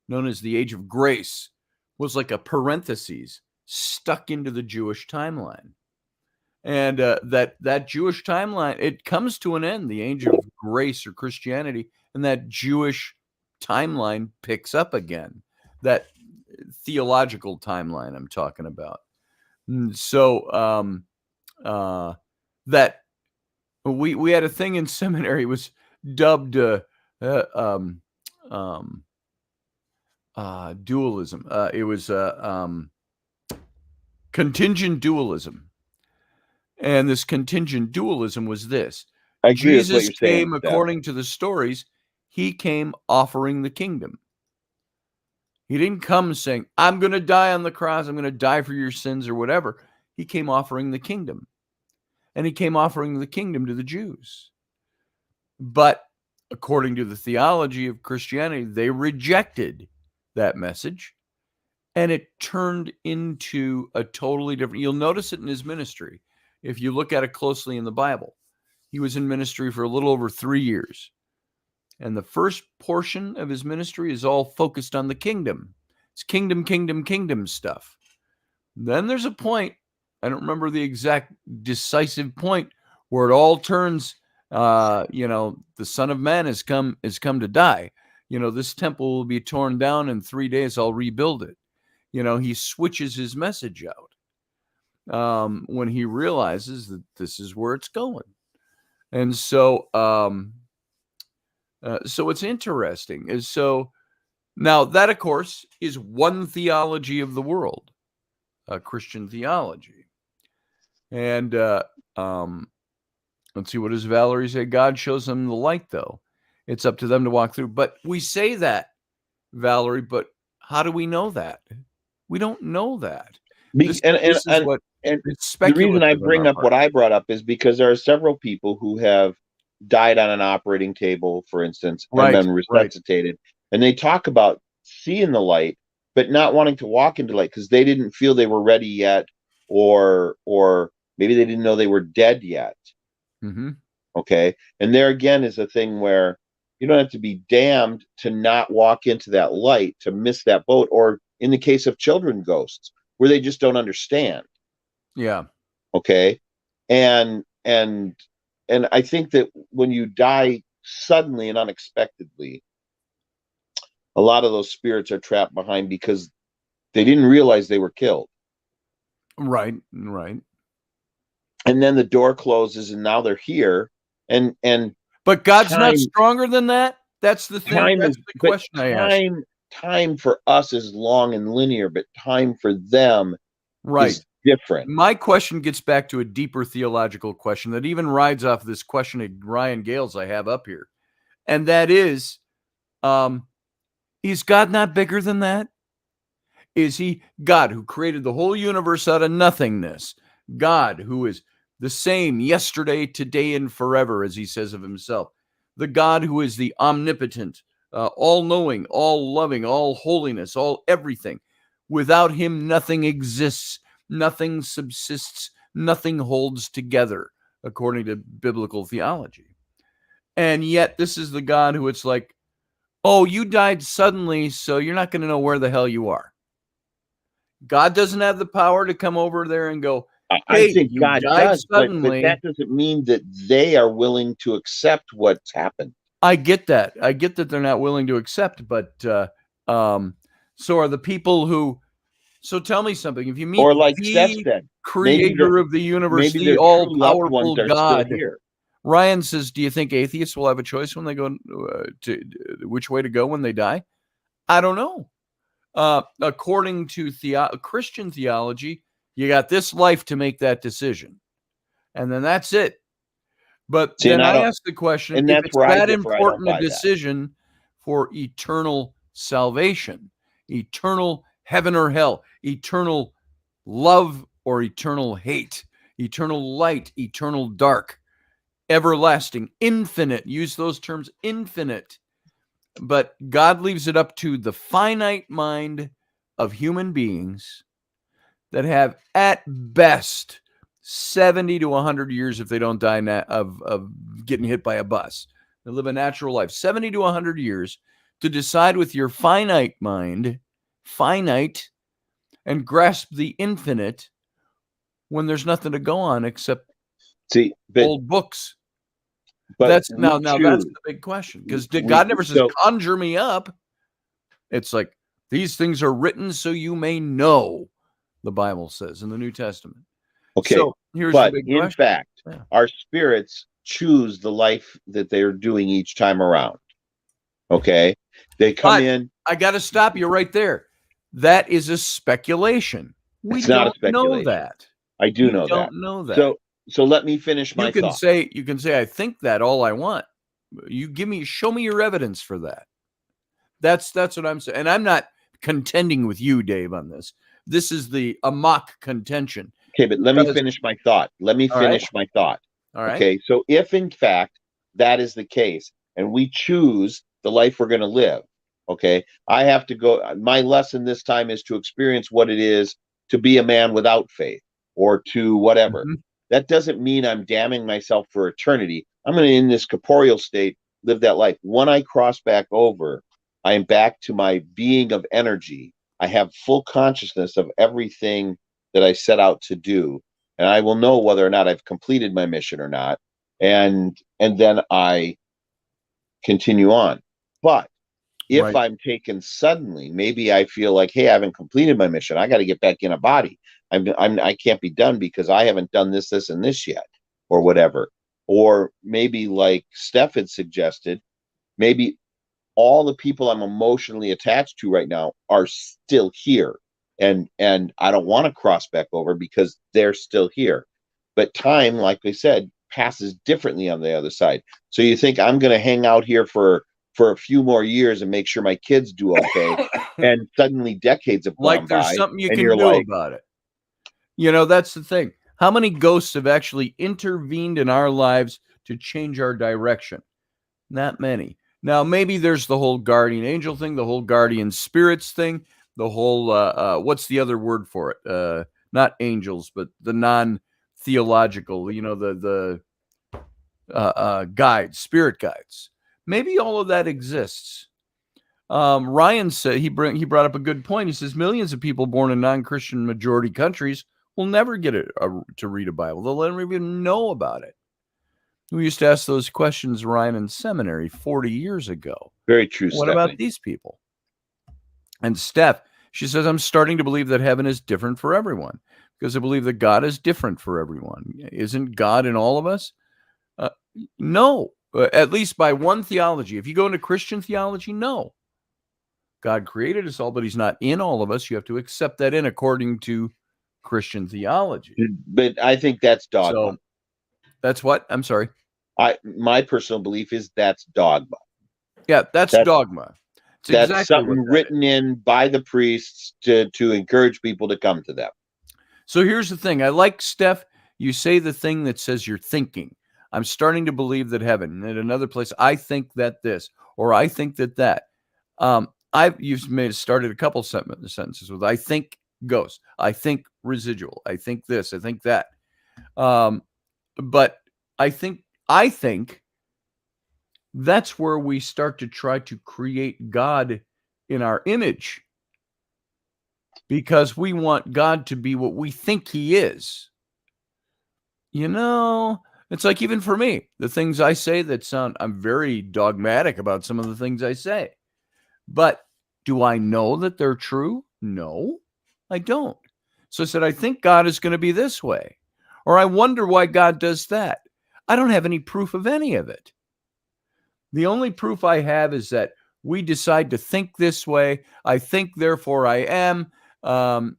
known as the age of grace, was like a parenthesis stuck into the Jewish timeline. And that Jewish timeline, it comes to an end, the age of grace or Christianity, and that Jewish timeline picks up again. That theological timeline I'm talking about. So that we had a thing in seminary, it was dubbed dualism. It was contingent dualism. And this contingent dualism was this. I agree with what Jesus you're saying, came, Steph. according to the stories, he came offering the kingdom. He didn't come saying, I'm going to die on the cross, I'm going to die for your sins or whatever. He came offering the kingdom. And he came offering the kingdom to the Jews. But according to the theology of Christianity, they rejected that message. And it turned into a totally different. You'll notice it in his ministry. If you look at it closely in the Bible, he was in ministry for a little over 3 years. And the first portion of his ministry is all focused on the kingdom. It's kingdom, kingdom, kingdom stuff. Then there's a point, I don't remember the exact decisive point, where it all turns, the Son of Man has come to die. This temple will be torn down in 3 days. I'll rebuild it. He switches his message out when he realizes that this is where it's going. And so it's interesting. And so now that, of course, is one theology of the world, Christian theology. And let's see, what does Valerie say? God shows them the light, though. It's up to them to walk through. But we say that, Valerie, but how do we know that? We don't know that. The reason I bring up what I brought up is because there are several people who have died on an operating table, for instance, and been resuscitated. And they talk about seeing the light, but not wanting to walk into light because they didn't feel they were ready yet, or maybe they didn't know they were dead yet. Mm-hmm. Okay. And there again is a thing where you don't have to be damned to not walk into that light, to miss that boat, or in the case of children ghosts, where they just don't understand. Yeah. Okay. And I think that when you die suddenly and unexpectedly, a lot of those spirits are trapped behind because they didn't realize they were killed. Right. And then the door closes and now they're here. But God's not stronger than that. That's the thing. That's the question I ask. Time for us is long and linear, but time for them is different. My question gets back to a deeper theological question that even rides off this question of Ryan Gales I have up here. And that is God not bigger than that? Is he God who created the whole universe out of nothingness? God who is the same yesterday, today, and forever, as he says of himself. The God who is the omnipotent, all-knowing, all-loving, all holiness, all everything. Without him, nothing exists, nothing subsists, nothing holds together, according to biblical theology. And yet, this is the God who it's like, oh, you died suddenly, so you're not going to know where the hell you are. God doesn't have the power to come over there and go, hey, I think you God died does, but suddenly. that doesn't mean that they are willing to accept what's happened. I get that. I get that they're not willing to accept, but so are the people who. So tell me something. If you meet Or like Steph the said, creator of the universe, maybe the their true loved all-powerful ones are God, still here. Ryan says, do you think atheists will have a choice when they go to which way to go when they die? I don't know. According to Christian theology, you got this life to make that decision. And then that's it. But then I ask the question, and if that's it's where I that differ, I don't important a buy that. decision for eternal salvation, eternal heaven or hell, eternal love or eternal hate, eternal light, eternal dark, everlasting, infinite, use those terms, infinite. But God leaves it up to the finite mind of human beings that have at best 70 to 100 years if they don't die of getting hit by a bus. They live a natural life, 70 to 100 years, to decide with your finite mind, finite, and grasp the infinite when there's nothing to go on except old books. But that's the big question, because God never says, conjure me up. It's like, these things are written so you may know, the Bible says in the New Testament. Okay, so here's but the big in question. fact, our spirits choose the life that they're doing each time around. Okay, they come in. I got to stop you right there. That is a speculation. It's not a speculation. Know that. I do know that. Don't know that. So let me finish my thought. You can say I think that all I want. Show me your evidence for that. That's what I'm saying. And I'm not contending with you, Dave, on this. This is a mock contention. Okay, but let me finish my thought. All right. Okay, so if in fact that is the case, and we choose the life we're going to live, okay, I have to go. My lesson this time is to experience what it is to be a man without faith, or to whatever. Mm-hmm. That doesn't mean I'm damning myself for eternity. I'm going to, in this corporeal state, live that life. When I cross back over, I am back to my being of energy. I have full consciousness of everything that I set out to do, and I will know whether or not I've completed my mission or not, and then I continue on. But if I'm taken suddenly, maybe I feel like, hey, I haven't completed my mission. I got to get back in a body. I can't be done because I haven't done this, and this yet, or whatever. Or maybe, like Steph had suggested, maybe all the people I'm emotionally attached to right now are still here, and I don't want to cross back over because they're still here. But time, like we said, passes differently on the other side. So you think I'm going to hang out here for a few more years and make sure my kids do okay, and suddenly decades have gone by. There's something you can do about it. That's the thing. How many ghosts have actually intervened in our lives to change our direction? Not many. Now, maybe there's the whole guardian angel thing, the whole guardian spirits thing, the whole, what's the other word for it? Not angels, but the non-theological, the guides, spirit guides. Maybe all of that exists. Ryan said, he brought up a good point. He says, millions of people born in non-Christian majority countries will never get to read a Bible. They'll never even know about it. We used to ask those questions, Ryan, in seminary 40 years ago. Very true. What about these people? And Steph, she says, I'm starting to believe that heaven is different for everyone because I believe that God is different for everyone. Isn't God in all of us? No, at least by one theology. If you go into Christian theology, no. God created us all, but he's not in all of us. You have to accept that according to Christian theology. But I think that's dogma. So, that's what? I'm sorry. My personal belief is that's dogma. Yeah, that's dogma. That's exactly something what that written in by the priests to encourage people to come to them. So here's the thing. I like, Steph, you say the thing that says you're thinking. I'm starting to believe that heaven. And at another place, I think that this, or I think that that. You've started a couple sentences with I think ghost, I think residual, I think this, I think that. But I think that's where we start to try to create God in our image, because we want God to be what we think he is. It's like, even for me, the things I say I'm very dogmatic about some of the things I say. But do I know that they're true? No, I don't. So I said, I think God is going to be this way, or I wonder why God does that. I don't have any proof of any of it. The only proof I have is that we decide to think this way. I think, therefore I am, and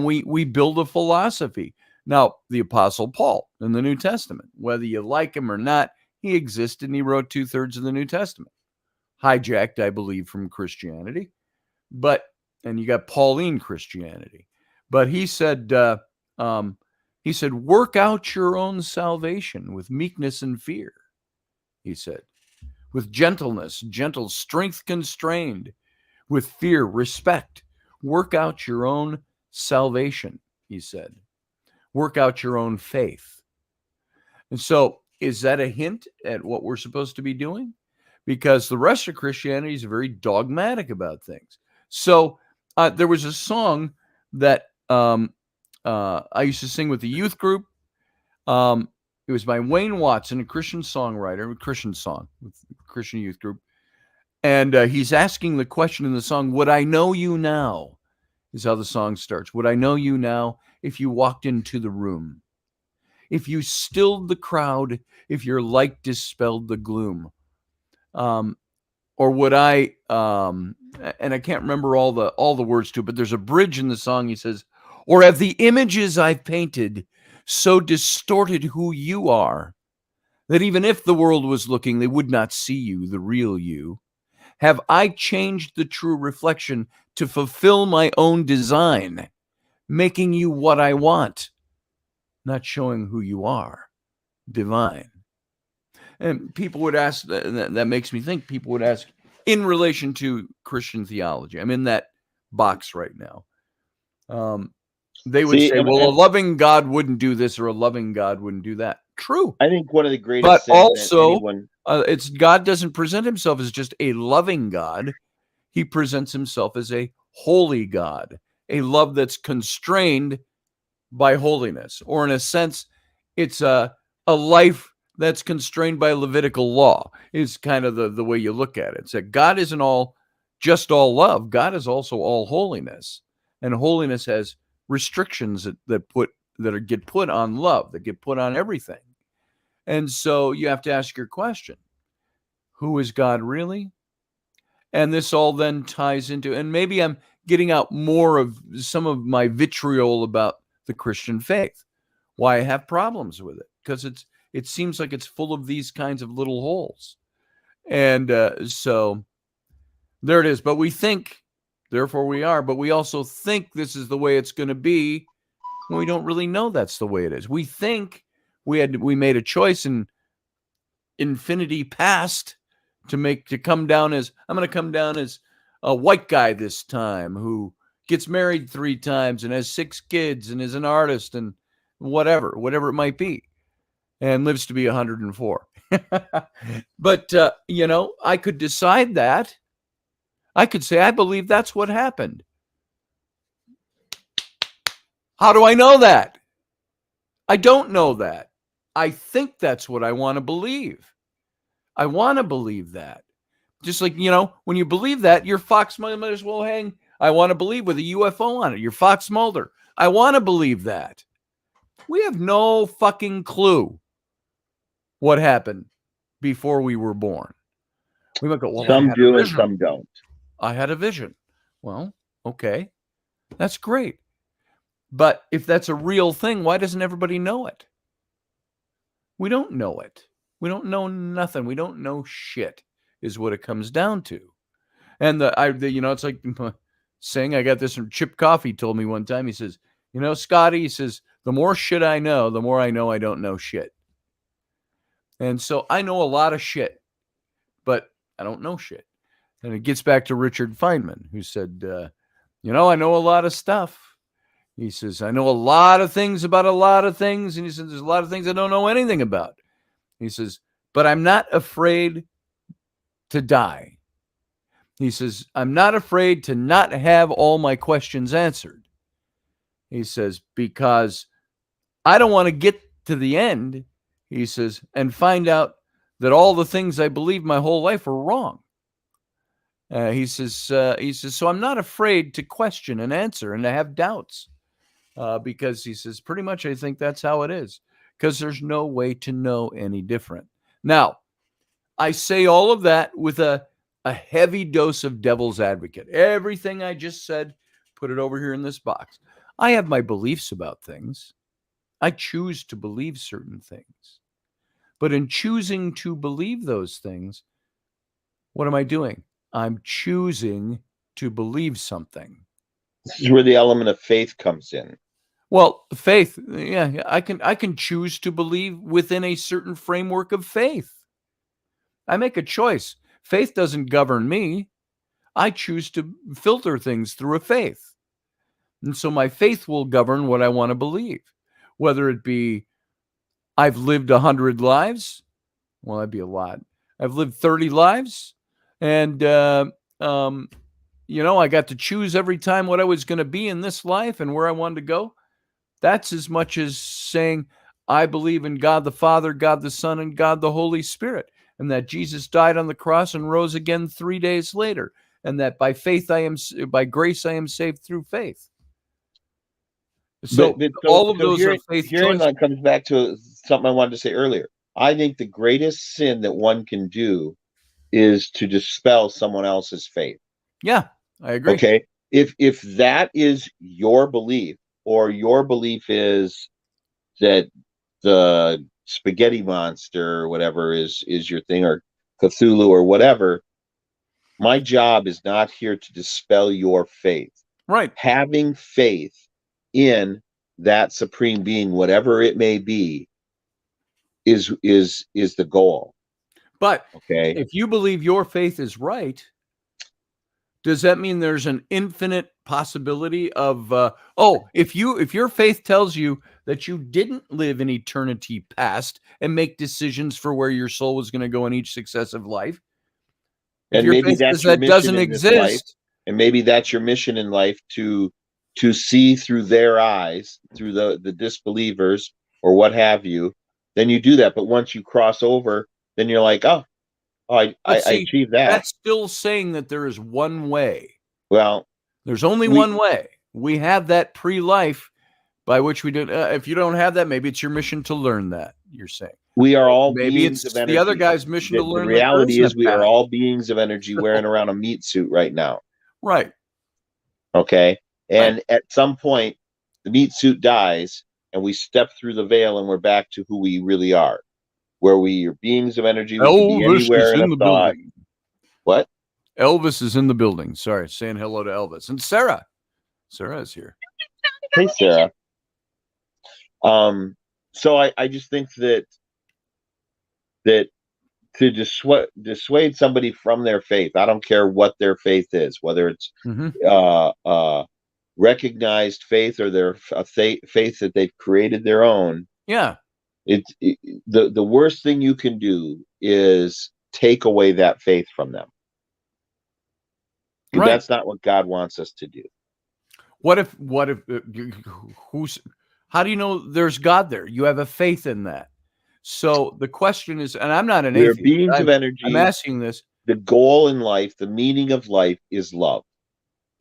we build a philosophy. Now, the Apostle Paul in the New Testament, whether you like him or not, he existed and he wrote 2/3 of the New Testament. Hijacked, I believe, from Christianity, and you got Pauline Christianity. But he said, work out your own salvation with meekness and fear. He said, with gentleness, gentle strength constrained, with fear, respect. Work out your own salvation, he said. Work out your own faith. And so, is that a hint at what we're supposed to be doing? Because the rest of Christianity is very dogmatic about things. So there was a song that I used to sing with the youth group. It was by Wayne Watson, a Christian songwriter, a Christian song with the Christian youth group. And he's asking the question in the song, would I know you now? Is how the song starts. Would I know you now if you walked into the room? If you stilled the crowd, if your light dispelled the gloom? Or would I, and I can't remember all the words to it, but there's a bridge in the song. He says, or have the images I've painted so distorted who you are that even if the world was looking, they would not see you, the real you? Have I changed the true reflection to fulfill my own design, making you what I want, not showing who you are, divine? And people would ask, that makes me think, people would ask, in relation to Christian theology, I'm in that box right now. They would say, well, a loving God wouldn't do this, or a loving God wouldn't do that. True. I think one of the greatest but sins also, anyone... it's God doesn't present himself as just a loving God. He presents himself as a holy God, a love that's constrained by holiness, or in a sense, it's a life that's constrained by Levitical law, is kind of the way you look at it. It's that God isn't just all love. God is also all holiness, and holiness has restrictions that get put on love, that get put on everything. And so you have to ask your question, who is God really? And this all then ties into, and maybe I'm getting out more of some of my vitriol about the Christian faith, why I have problems with it, because it seems like it's full of these kinds of little holes. And so there it is. But we think, therefore we are, but we also think this is the way it's going to be when we don't really know that's the way it is. We think we made a choice in infinity past to come down as, I'm going to come down as a white guy this time who gets married 3 times and has 6 kids and is an artist and whatever it might be, and lives to be 104. But, I could decide that. I could say, I believe that's what happened. How do I know that? I don't know that. I think that's what I want to believe. I want to believe that. Just like, when you believe that, your Fox might as well hang, I want to believe, with a UFO on it. Your Fox Mulder. I want to believe that. We have no fucking clue what happened before we were born. We might go, well, some do and some don't. I had a vision. Well, okay. That's great. But if that's a real thing, why doesn't everybody know it? We don't know it. We don't know nothing. We don't know shit, is what it comes down to. And it's like saying, I got this from Chip Coffey told me one time. He says, Scotty, he says, the more shit I know, the more I know I don't know shit. And so I know a lot of shit, but I don't know shit. And it gets back to Richard Feynman, who said, I know a lot of stuff. He says, I know a lot of things about a lot of things. And he says, there's a lot of things I don't know anything about. He says, but I'm not afraid to die. He says, I'm not afraid to not have all my questions answered. He says, because I don't want to get to the end, he says, and find out that all the things I believed my whole life are wrong. He says, so I'm not afraid to question and answer and to have doubts, because he says, pretty much I think that's how it is, because there's no way to know any different. Now, I say all of that with a heavy dose of devil's advocate. Everything I just said, put it over here in this box. I have my beliefs about things. I choose to believe certain things. But in choosing to believe those things, what am I doing? I'm choosing to believe something. This is where the element of faith comes in. Well, faith, yeah, I can choose to believe within a certain framework of faith. I make a choice. Faith doesn't govern me. I choose to filter things through a faith. And so my faith will govern what I want to believe. Whether it be I've lived 100 lives, well, that'd be a lot. I've lived 30 lives, and I got to choose every time what I was going to be in this life and where I wanted to go. That's as much as saying I believe in God the Father, God the Son, and God the Holy Spirit, and that Jesus died on the cross and rose again 3 days later, and that by grace I am saved through faith. So all of those are faith choices. That comes back to something I wanted to say earlier. I think the greatest sin that one can do is to dispel someone else's faith. Yeah, I agree. Okay, if that is your belief, or your belief is that the spaghetti monster or whatever is your thing, or Cthulhu or whatever, my job is not here to dispel your faith. Right. Having faith in that supreme being, whatever it may be, is the goal. But okay, if you believe your faith is right, does that mean there's an infinite possibility of if your faith tells you that you didn't live in eternity past and make decisions for where your soul was going to go in each successive life, and maybe that's your mission doesn't in this life, exist, and maybe that's your mission in life, to see through their eyes, through the disbelievers or what have you, then you do that. But once you cross over, then you're like, I achieved that. That's still saying that there is one way. Well, there's only one way. We have that pre-life by which we do. If you don't have that, maybe it's your mission to learn that. You're saying we are all maybe beings it's of energy. The other guy's mission to learn. The reality is we are all beings of energy wearing around a meat suit right now. Right. Okay. And at some point, the meat suit dies, and we step through the veil, and we're back to who we really are, where we are beings of energy. We can be anywhere in a thought. Building. What? Elvis is in the building. Sorry, saying hello to Elvis. And Sarah. Sarah is here. Hey, Sarah. So I just think that to dissuade somebody from their faith, I don't care what their faith is, whether it's recognized faith or their faith that they've created their own. Yeah. The worst thing you can do is take away that faith from them. Right. That's not what God wants us to do. What if how do you know there's God there? You have a faith in that. So the question is, and I'm not an atheist. We're beings of energy. I'm asking this. The goal in life, the meaning of life, is love.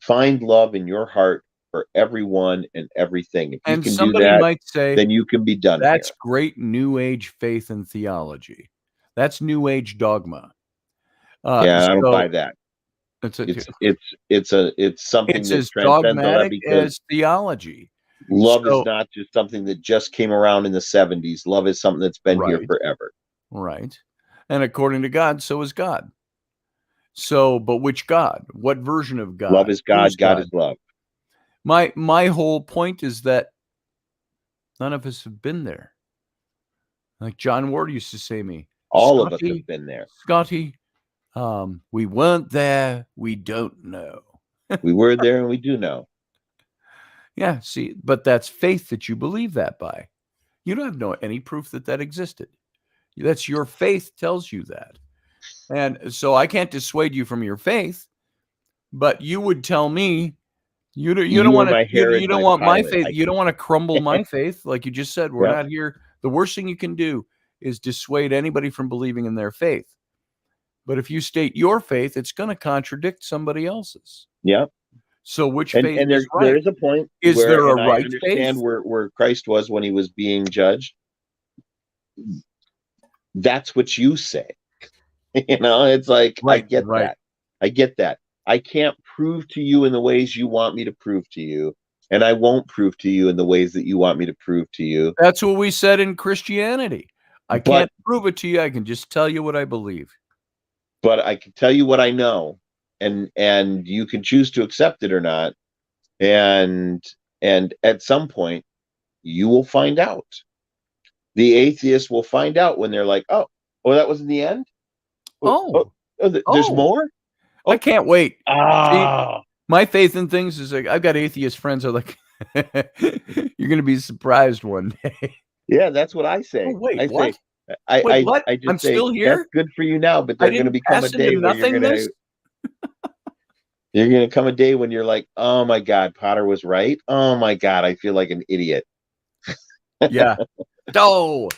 Find love in your heart for everyone and everything. If you can do that, might say, then you can be done. That's great New Age faith and theology. That's New Age dogma. I don't buy that. It's something as dogmatic as theology. Love is not just something that just came around in the 70s. Love is something that's been here forever. Right. And according to God, so is God. So, but which God? What version of God? Love is God. Who's God is love. My whole point is that none of us have been there. Like John Ward used to say to me, All of us have been there. Scotty, we weren't there. We don't know. We were there and we do know. Yeah, see, but that's faith that you believe that by. You don't have any proof that existed. That's your faith tells you that. And so I can't dissuade you from your faith, but you would tell me you don't want to you don't want my faith. You don't want to crumble my faith, like you just said. We're not here. The worst thing you can do is dissuade anybody from believing in their faith. But if you state your faith, it's going to contradict somebody else's. Yeah. So which faith and is right? There is a point. Is there a right I understand faith? where Christ was when he was being judged. That's what you say. It's like, right, I get that. I get that. I can't prove to you in the ways you want me to prove to you, and I won't prove to you in the ways that you want me to prove to you. That's what we said in Christianity. I can't prove it to you. I can just tell you what I believe. But I can tell you what I know, and you can choose to accept it or not. And at some point, you will find out. The atheist will find out when they're like, oh, that was in the end? There's more? I can't wait. Ah. See, my faith in things is like, I've got atheist friends who are like, you're going to be surprised one day. Yeah, that's what I say. Oh, wait, I what? say, wait, what? I just I'm say, still here? That's good for you now, but there's going to become a day where you're going to come a day when you're like, oh my God, Potter was right. Oh my God, I feel like an idiot. Yeah. Oh,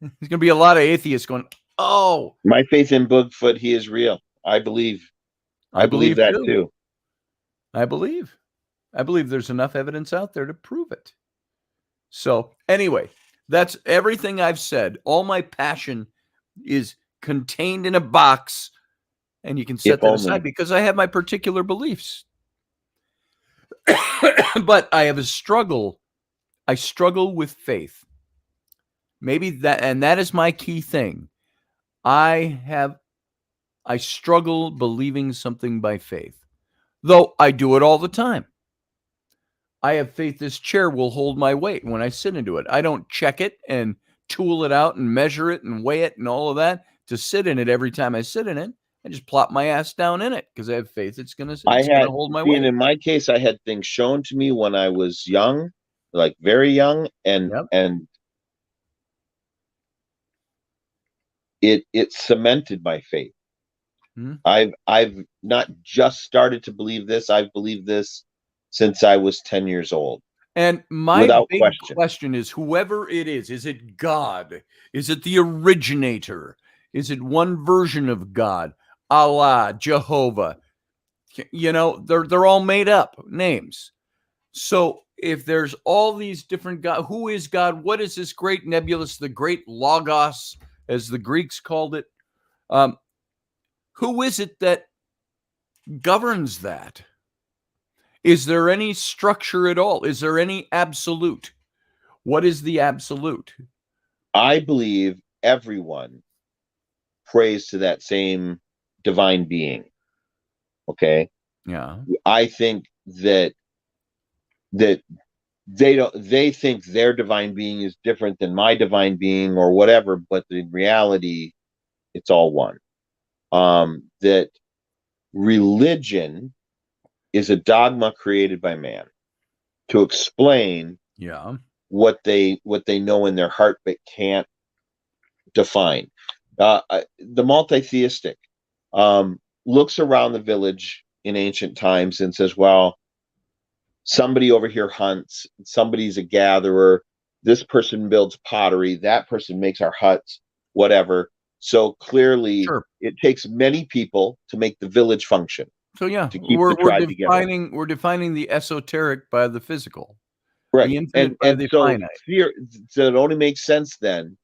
there's going to be a lot of atheists going, oh. My faith in Bigfoot, he is real. I believe that too. I believe there's enough evidence out there to prove it. So anyway, that's everything I've said. All my passion is contained in a box, and you can set that aside because I have my particular beliefs. But I have a struggle. I struggle with faith. Maybe that is my key thing. I struggle believing something by faith, though I do it all the time. I have faith this chair will hold my weight when I sit into it. I don't check it and tool it out and measure it and weigh it and all of that to sit in it every time I sit in it. I just plop my ass down in it because I have faith it's going to hold my weight. In my case, I had things shown to me when I was young, like very young, and it cemented my faith. I've not just started to believe this. I've believed this since I was 10 years old. And my big question is, whoever it is it God? Is it the originator? Is it one version of God? Allah, Jehovah? They're all made up names. So if there's all these different God, who is God? What is this great nebulous, the great Logos, as the Greeks called it? Who is it that governs that? Is there any structure at all? Is there any absolute? What is the absolute? I believe everyone prays to that same divine being. Okay? Yeah. I think that they think their divine being is different than my divine being or whatever, but in reality, it's all one. That religion is a dogma created by man to explain what they know in their heart but can't define. The multi-theistic looks around the village in ancient times and says, well, somebody over here hunts, somebody's a gatherer, this person builds pottery, that person makes our huts, whatever. So clearly it takes many people to make the village function. So to keep the tribe together. We're defining the esoteric by the physical, right? The infinite by the finite. So it only makes sense then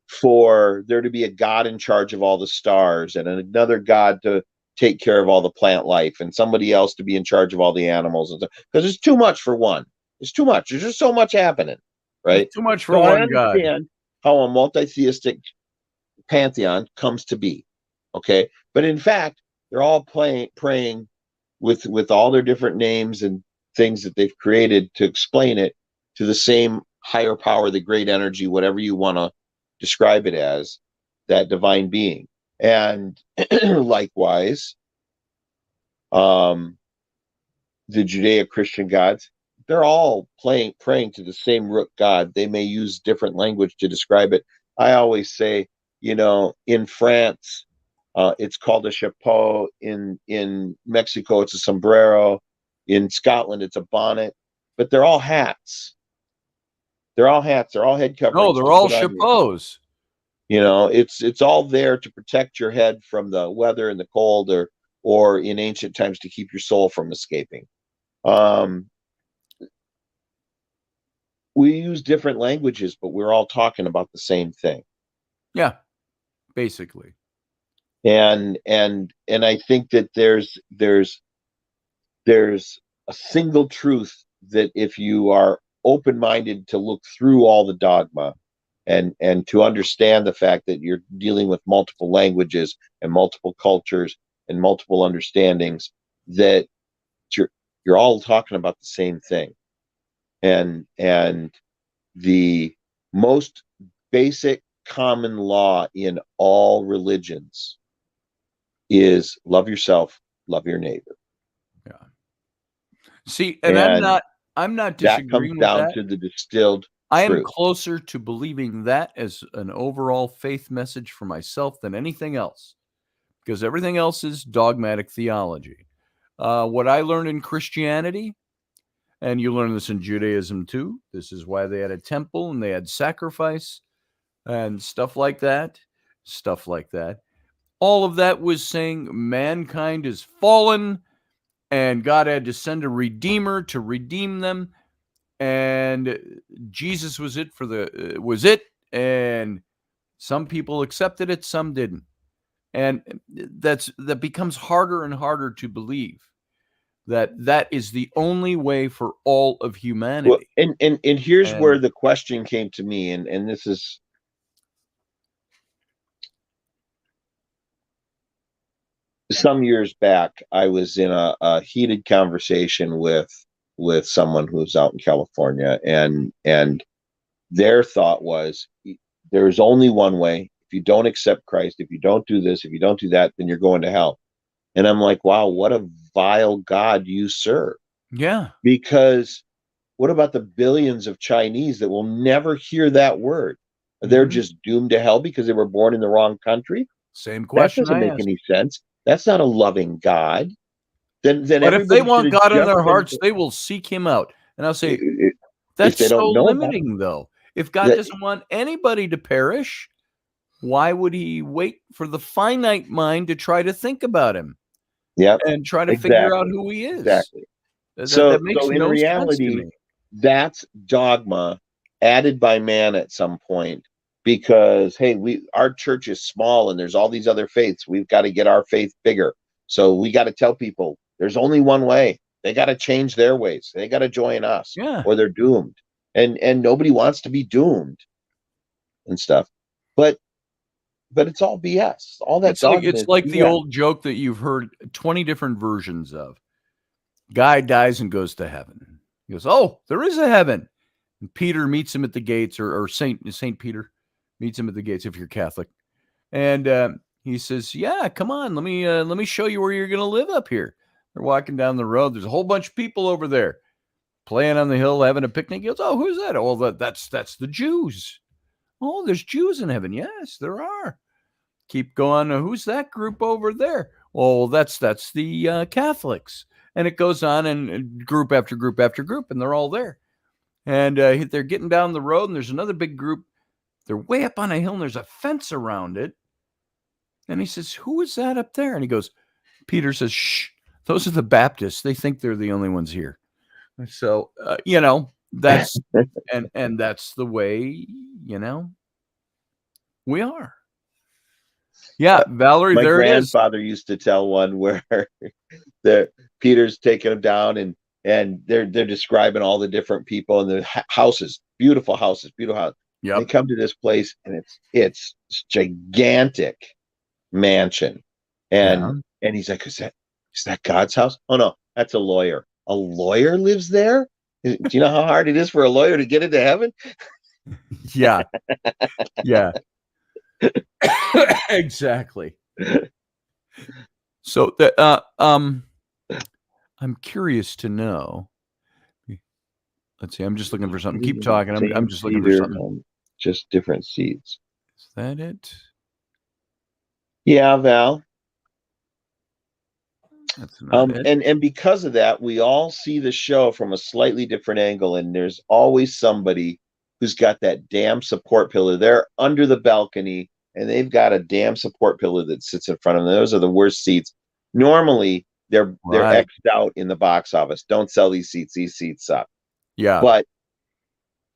for there to be a God in charge of all the stars and another God to take care of all the plant life and somebody else to be in charge of all the animals and stuff. Because it's too much for one. It's too much. There's just so much happening, right? It's too much for one God. I understand how a multi-theistic pantheon comes to be, okay? But in fact, praying with all their different names and things that they've created to explain it to the same higher power, the great energy, whatever you want to describe it as, that divine being. And likewise, the Judeo-Christian gods, they're all praying to the same root God. They may use different language to describe it. I always say, in France, it's called a chapeau. In Mexico, it's a sombrero. In Scotland, it's a bonnet. But they're all hats. They're all hats. They're all head coverings. No, they're all chapeaus. It's all there to protect your head from the weather and the cold, or in ancient times to keep your soul from escaping. We use different languages, but we're all talking about the same thing. Yeah, basically. And I think that there's a single truth that if you are open-minded to look through all the dogma and to understand the fact that you're dealing with multiple languages and multiple cultures and multiple understandings, that you're all talking about the same thing. And the most basic common law in all religions is love yourself, love your neighbor. Yeah. See, and I'm not disagreeing with that. That comes down to the distilled I am truth. closer to believing that as an overall faith message for myself than anything else, because everything else is dogmatic theology. What I learned in Christianity, and you learn this in Judaism too, this is why they had a temple and they had sacrifice and stuff like that. All of that was saying mankind is fallen and God had to send a redeemer to redeem them. And Jesus was it and some people accepted it, some didn't. And that becomes harder and harder to believe that is the only way for all of humanity. Well, and here's where the question came to me, and this is some years back. I was in a heated conversation with someone who's out in California, and their thought was, there's only one way. If you don't accept Christ, if you don't do this, if you don't do that, then you're going to hell. And I'm like, wow, what a vile God you serve. Yeah. Because what about the billions of Chinese that will never hear that word? They're just doomed to hell because they were born in the wrong country? Same question. That doesn't make any sense. That's not a loving God. Then but if they want God in their hearts, they will seek him out. And I'll say, that's so limiting, though. If God doesn't want anybody to perish, why would he wait for the finite mind to try to think about him? Yeah, and try to figure out who he is. Exactly. That makes in no reality, sense to me. That's dogma added by man at some point, because hey, our church is small and there's all these other faiths. We've got to get our faith bigger. So we got to tell people there's only one way. They got to change their ways. They got to join us, or they're doomed. And nobody wants to be doomed and stuff. But it's all BS. All that it's like the old joke that you've heard 20 different versions of. Guy dies and goes to heaven. He goes, oh, there is a heaven. And Peter meets him at the gates, or Saint Peter meets him at the gates if you're Catholic. And he says, yeah, come on, let me show you where you're going to live up here. They're walking down the road. There's a whole bunch of people over there playing on the hill, having a picnic. He goes, oh, who's that? Oh, that's the Jews. Oh, there's Jews in heaven. Yes, there are. Keep going. Who's that group over there? Oh, that's the Catholics. And it goes on, and group after group after group, and they're all there. And they're getting down the road, and there's another big group. They're way up on a hill, and there's a fence around it. And he says, who is that up there? And he goes, Peter says, shh, those are the Baptists. They think they're the only ones here. So, that's, and that's the way, we are. Yeah, Valerie, my there it is. My grandfather used to tell one where Peter's taking him down, and they're describing all the different people and the houses, beautiful houses. Yep. They come to this place, and it's gigantic mansion, and And he's like, is that God's house? Oh no, that's a lawyer. A lawyer lives there? Do you know how hard it is for a lawyer to get into heaven? Yeah. Yeah. Exactly. So I'm curious to know. Let's see. I'm just looking for something. Keep talking. I'm just looking for something. Just different seats. Is that it? Yeah, Val. That's not it. And because of that, we all see the show from a slightly different angle, and there's always somebody who's got that damn support pillar. They're under the balcony, and they've got a damn support pillar that sits in front of them. Those are the worst seats. Normally, they're Right. X'd out in the box office. Don't sell these seats. These seats suck. Yeah. But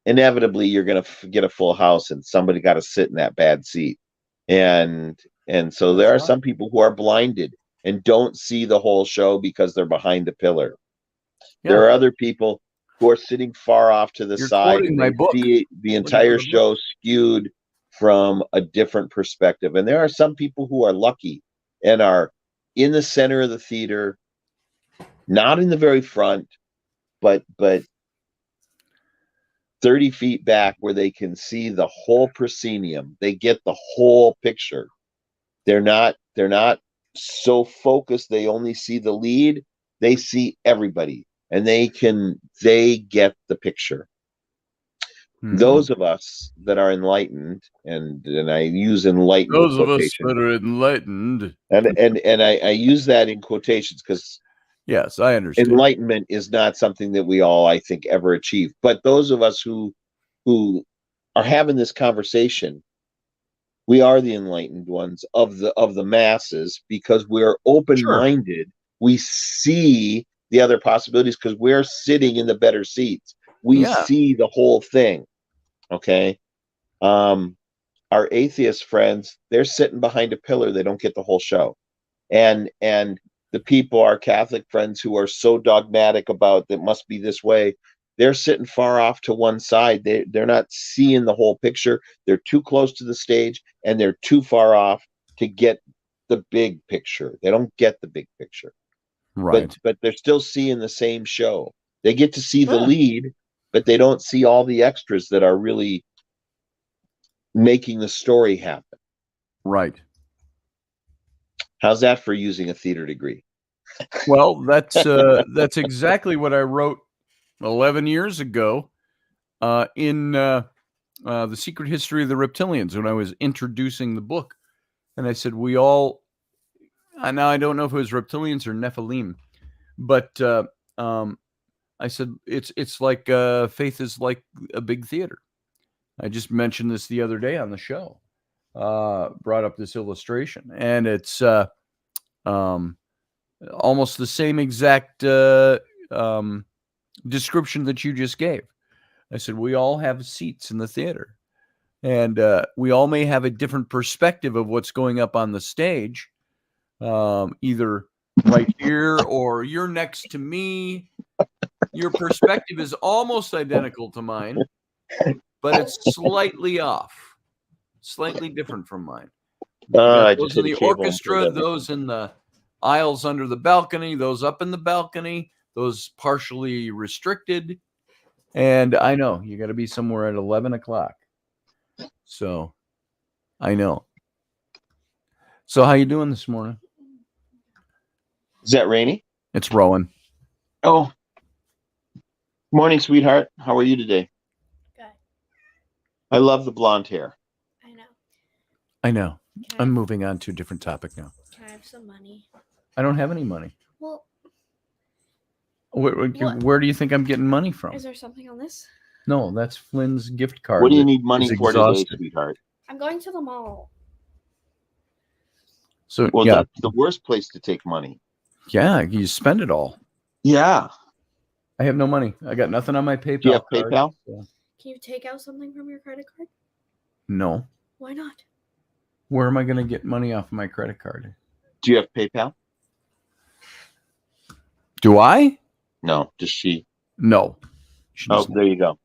inevitably, you're going to get a full house, and somebody got to sit in that bad seat. And so there are some people who are blinded and don't see the whole show because they're behind the pillar. Yeah. There are other people who are sitting far off to the You're side, quoting and my they book. see the entire show skewed from a different perspective. And there are some people who are lucky and are in the center of the theater, not in the very front, but 30 feet back where they can see the whole proscenium. They get the whole picture. They're not so focused they only see the lead. They see everybody, and they get the picture. Those of us that are enlightened, and I use enlightened, those of us that are enlightened, and I use that in quotations because yes, I understand. Enlightenment is not something that we all, I think, ever achieve. But those of us who are having this conversation, we are the enlightened ones of the masses because we're open-minded. Sure. We see the other possibilities because we're sitting in the better seats. We see the whole thing. Okay. Our atheist friends, they're sitting behind a pillar. They don't get the whole show. And the people, our Catholic friends who are so dogmatic about that must be this way, they're sitting far off to one side. They're not seeing the whole picture. They're too close to the stage, and they're too far off to get the big picture. They don't get the big picture. Right. But they're still seeing the same show. They get to see the lead, but they don't see all the extras that are really making the story happen. Right. How's that for using a theater degree? Well, that's exactly what I wrote 11 years ago in The Secret History of the Reptilians when I was introducing the book. And I said, we all, now I don't know if it was reptilians or Nephilim, but I said, it's like faith is like a big theater. I just mentioned this the other day on the show, brought up this illustration, and it's almost the same exact description that you just gave. I said, we all have seats in the theater, and we all may have a different perspective of what's going up on the stage, either right here or you're next to me. Your perspective is almost identical to mine, but it's slightly off, slightly different from mine. Those in the orchestra, those in the aisles under the balcony, those up in the balcony, those partially restricted. And I know you got to be somewhere at 11 o'clock. So I know. So how you doing this morning? Is that Rainy? It's Rowan. Oh, morning, sweetheart. How are you today? Good. I love the blonde hair. I know. I'm moving on to a different topic now. Can I have some money? I don't have any money. Well, where do you think I'm getting money from? Is there something on this? No, that's Flynn's gift card. What do you need money for today, sweetheart? I'm going to the mall. So, well, that's the worst place to take money. Yeah, you spend it all. Yeah. I have no money. I got nothing on my PayPal. Do you have PayPal? So. Can you take out something from your credit card? No. Why not? Where am I going to get money off of my credit card? Do you have PayPal? Do I? No, just she. No. There you go.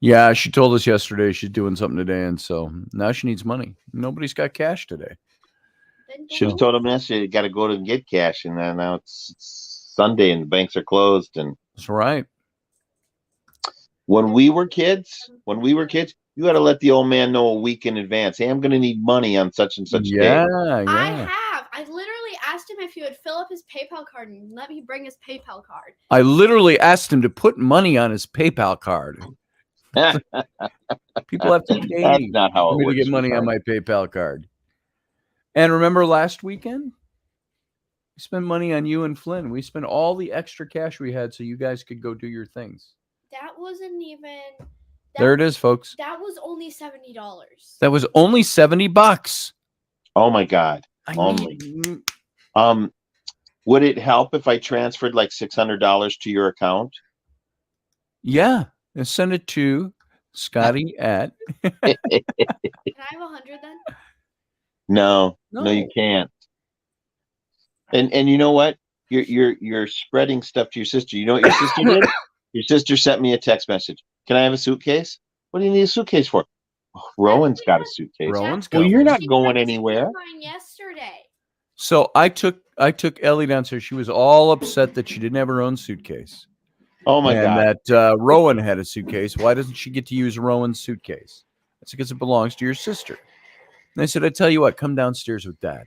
Yeah, she told us yesterday she's doing something today, and so now she needs money. Nobody's got cash today. Then go Should have home. told him yesterday. You got to go to and get cash, and then now it's Sunday and the banks are closed. And That's right. when we were kids, you got to let the old man know a week in advance. Hey, I'm going to need money on such and such day. Yeah, I yeah. have. I literally asked him if he would fill up his PayPal card and let me bring his PayPal card. I literally asked him to put money on his PayPal card. People have to pay That's me not how for it me to works. get money on sweetheart. my PayPal card. And remember last weekend? We spent money on you and Flynn. We spent all the extra cash we had so you guys could go do your things. That wasn't even. There it is, folks. That was only $70. That was only $70. Oh my God. I Only. need- Would it help if I transferred like $600 to your account? Yeah. And send it to Scotty at. Can I have 100 then? No, No. you can't. And you know what? You're spreading stuff to your sister. You know what your sister did? Your sister sent me a text message. Can I have a suitcase? What do you need a suitcase for? Oh, Rowan's got a suitcase. Rowan's Well, got you're one. not She going sent anywhere. mine yesterday. So I took Ellie downstairs. She was all upset that she didn't have her own suitcase. Oh my and God. that Rowan had a suitcase. Why doesn't she get to use Rowan's suitcase? That's because it belongs to your sister. And I said, I tell you what, come downstairs with Dad.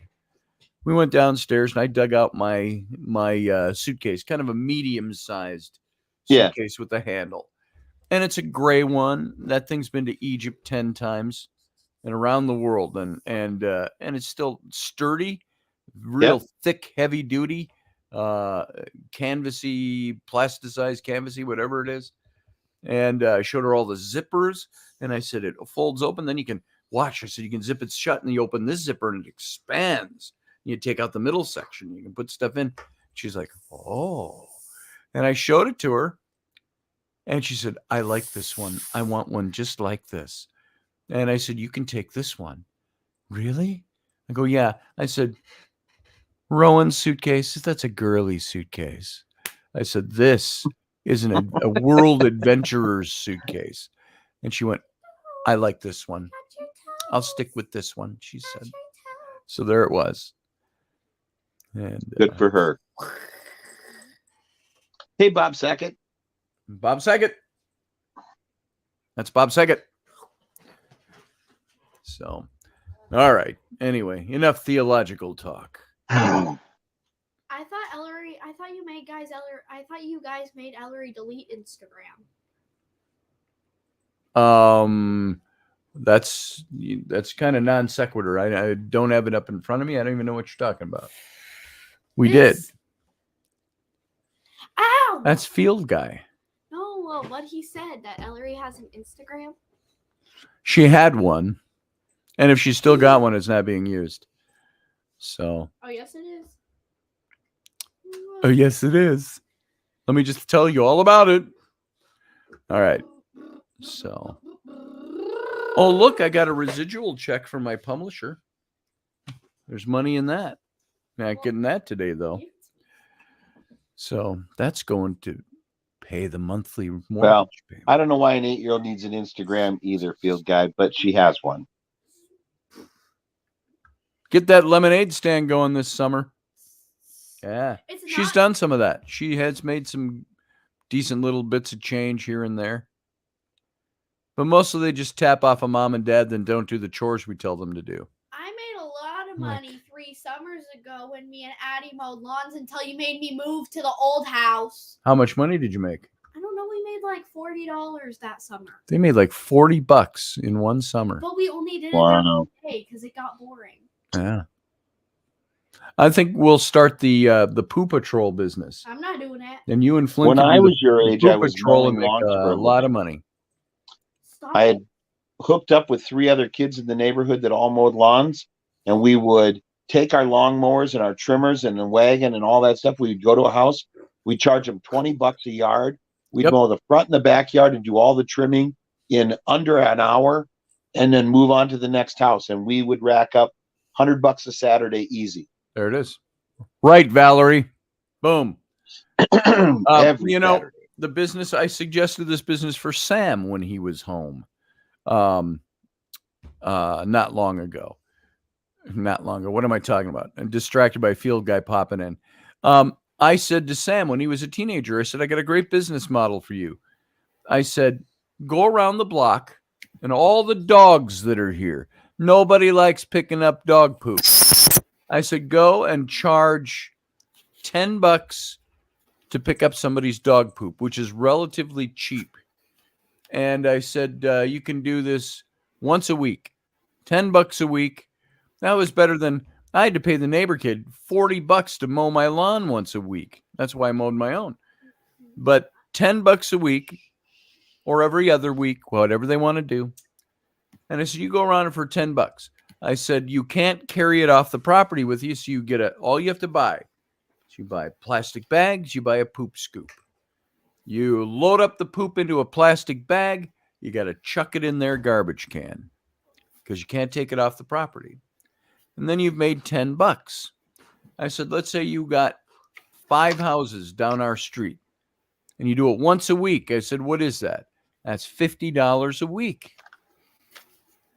We went downstairs and I dug out my suitcase, kind of a medium-sized Yeah. suitcase with a handle. And it's a gray one. That thing's been to Egypt 10 times and around the world. And it's still sturdy, real thick, heavy duty, canvasy, plasticized canvasy, whatever it is. And I showed her all the zippers. And I said, it folds open. Then you can watch. I said, you can zip it shut and you open this zipper and it expands. You take out the middle section. You can put stuff in. She's like, oh. And I showed it to her. And she said, I like this one. I want one just like this. And I said, you can take this one. Really? I go, yeah. I said, Rowan's suitcase, that's a girly suitcase. I said, this is a world adventurer's suitcase. And she went, I like this one. I'll stick with this one, she said. So there it was. And Good for her. Hey, Bob Sackett. Bob Saget. That's Bob Saget. So, all right. Anyway, enough theological talk. I thought you guys made Ellery delete Instagram. That's kind of non sequitur. I don't have it up in front of me. I don't even know what you're talking about. We did. Ow! That's Field Guy. No, well, what he said, that Ellery has an Instagram. She had one, and if she's still got one, it's not being used. So. Oh, yes, it is. Oh, yes, it is. Let me just tell you all about it. All right. So. Oh, look, I got a residual check from my publisher. There's money in that. Not getting that today, though. So that's going to pay the monthly mortgage payment. I don't know why an 8-year-old needs an Instagram either, Field Guy, but she has one. Get that lemonade stand going this summer. Yeah. She's done some of that. She has made some decent little bits of change here and there. But mostly they just tap off of mom and dad, then don't do the chores we tell them to do. I made a lot of money 3 summers ago when me and Addie mowed lawns until you made me move to the old house. How much money did you make? I don't know. We made like $40 that summer. They made like $40 in one summer. But we only did it Wow. that day because it got boring. Yeah. I think we'll start the Poo Patrol business. I'm not doing it. And you and Flynn When can do I the was your age, Poo I was Patrol and mowing make lawns for a lot of money. Stop I had it. hooked up with 3 other kids in the neighborhood that all mowed lawns, and we would take our lawnmowers and our trimmers and the wagon and all that stuff. We'd go to a house. We'd charge them $20 a yard. We'd mow the front and the backyard and do all the trimming in under an hour, and then move on to the next house. And we would rack up $100 a Saturday easy. There it is. Right, Valerie. Boom. Every You know, Saturday. the business. I suggested this business for Sam when he was home, not long ago. Not long ago. What am I talking about? I'm distracted by a field guy popping in. I said to Sam when he was a teenager, I said, I got a great business model for you. I said, go around the block and all the dogs that are here. Nobody likes picking up dog poop. I said, go and charge $10 to pick up somebody's dog poop, which is relatively cheap. And I said, you can do this once a week, $10 a week. That was better than I had to pay the neighbor kid $40 to mow my lawn once a week. That's why I mowed my own. But $10 a week or every other week, whatever they want to do. And I said, you go around it for $10. I said, you can't carry it off the property with you. So you get all you have to buy. So you buy plastic bags, you buy a poop scoop. You load up the poop into a plastic bag. You got to chuck it in their garbage can because you can't take it off the property. And then you've made $10. I said, let's say you got 5 houses down our street and you do it once a week. I said, what is that? That's $50 a week.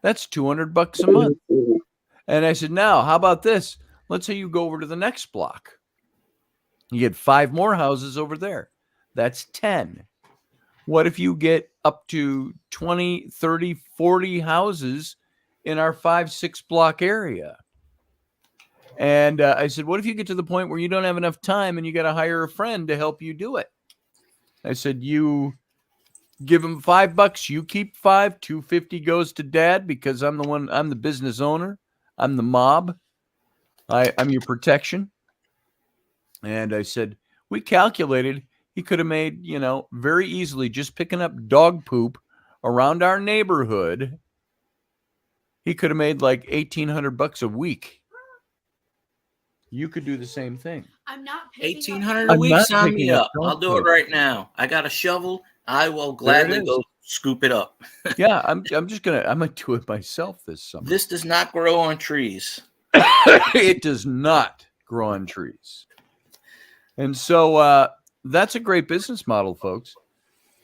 That's $200 a month. And I said, now, how about this? Let's say you go over to the next block. You get 5 more houses over there. That's 10. What if you get up to 20, 30, 40 houses in our 5-6 block area? And I said, what if you get to the point where you don't have enough time and you got to hire a friend to help you do it? I said, you give him $5, you keep 5, $250 goes to dad because I'm the business owner. I'm the mob. I'm your protection. And I said, we calculated he could have made, very easily just picking up dog poop around our neighborhood. He could have made like $1,800 a week. You could do the same thing. I'm not picking $1,800 up. a week. not Sign picking me up up. I'll dog do it poop. right now. I got a shovel. I will There it gladly is. go scoop it up. Yeah, I'm gonna do it myself this summer. This does not grow on trees. It does not grow on trees. And so that's a great business model, folks.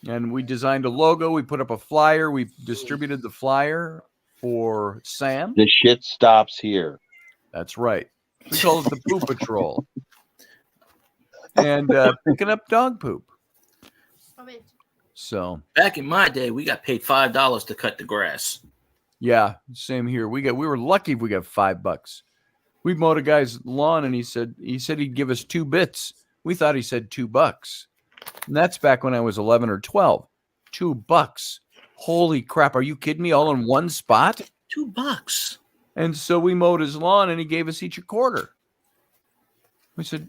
And we designed a logo. We put up a flyer. We distributed the flyer for Sam. The shit stops here. That's right. We call it the Poop Patrol. And picking up dog poop. So Back in my day, we got paid $5 to cut the grass. yeah, same here. We were lucky if we got $5. We mowed a guy's lawn and he said he'd give us 2 bits. We thought he said $2. And that's back when I was 11 or 12. $2. Holy crap. Are you kidding me? All in one spot? $2. And so we mowed his lawn and he gave us each a quarter. We said,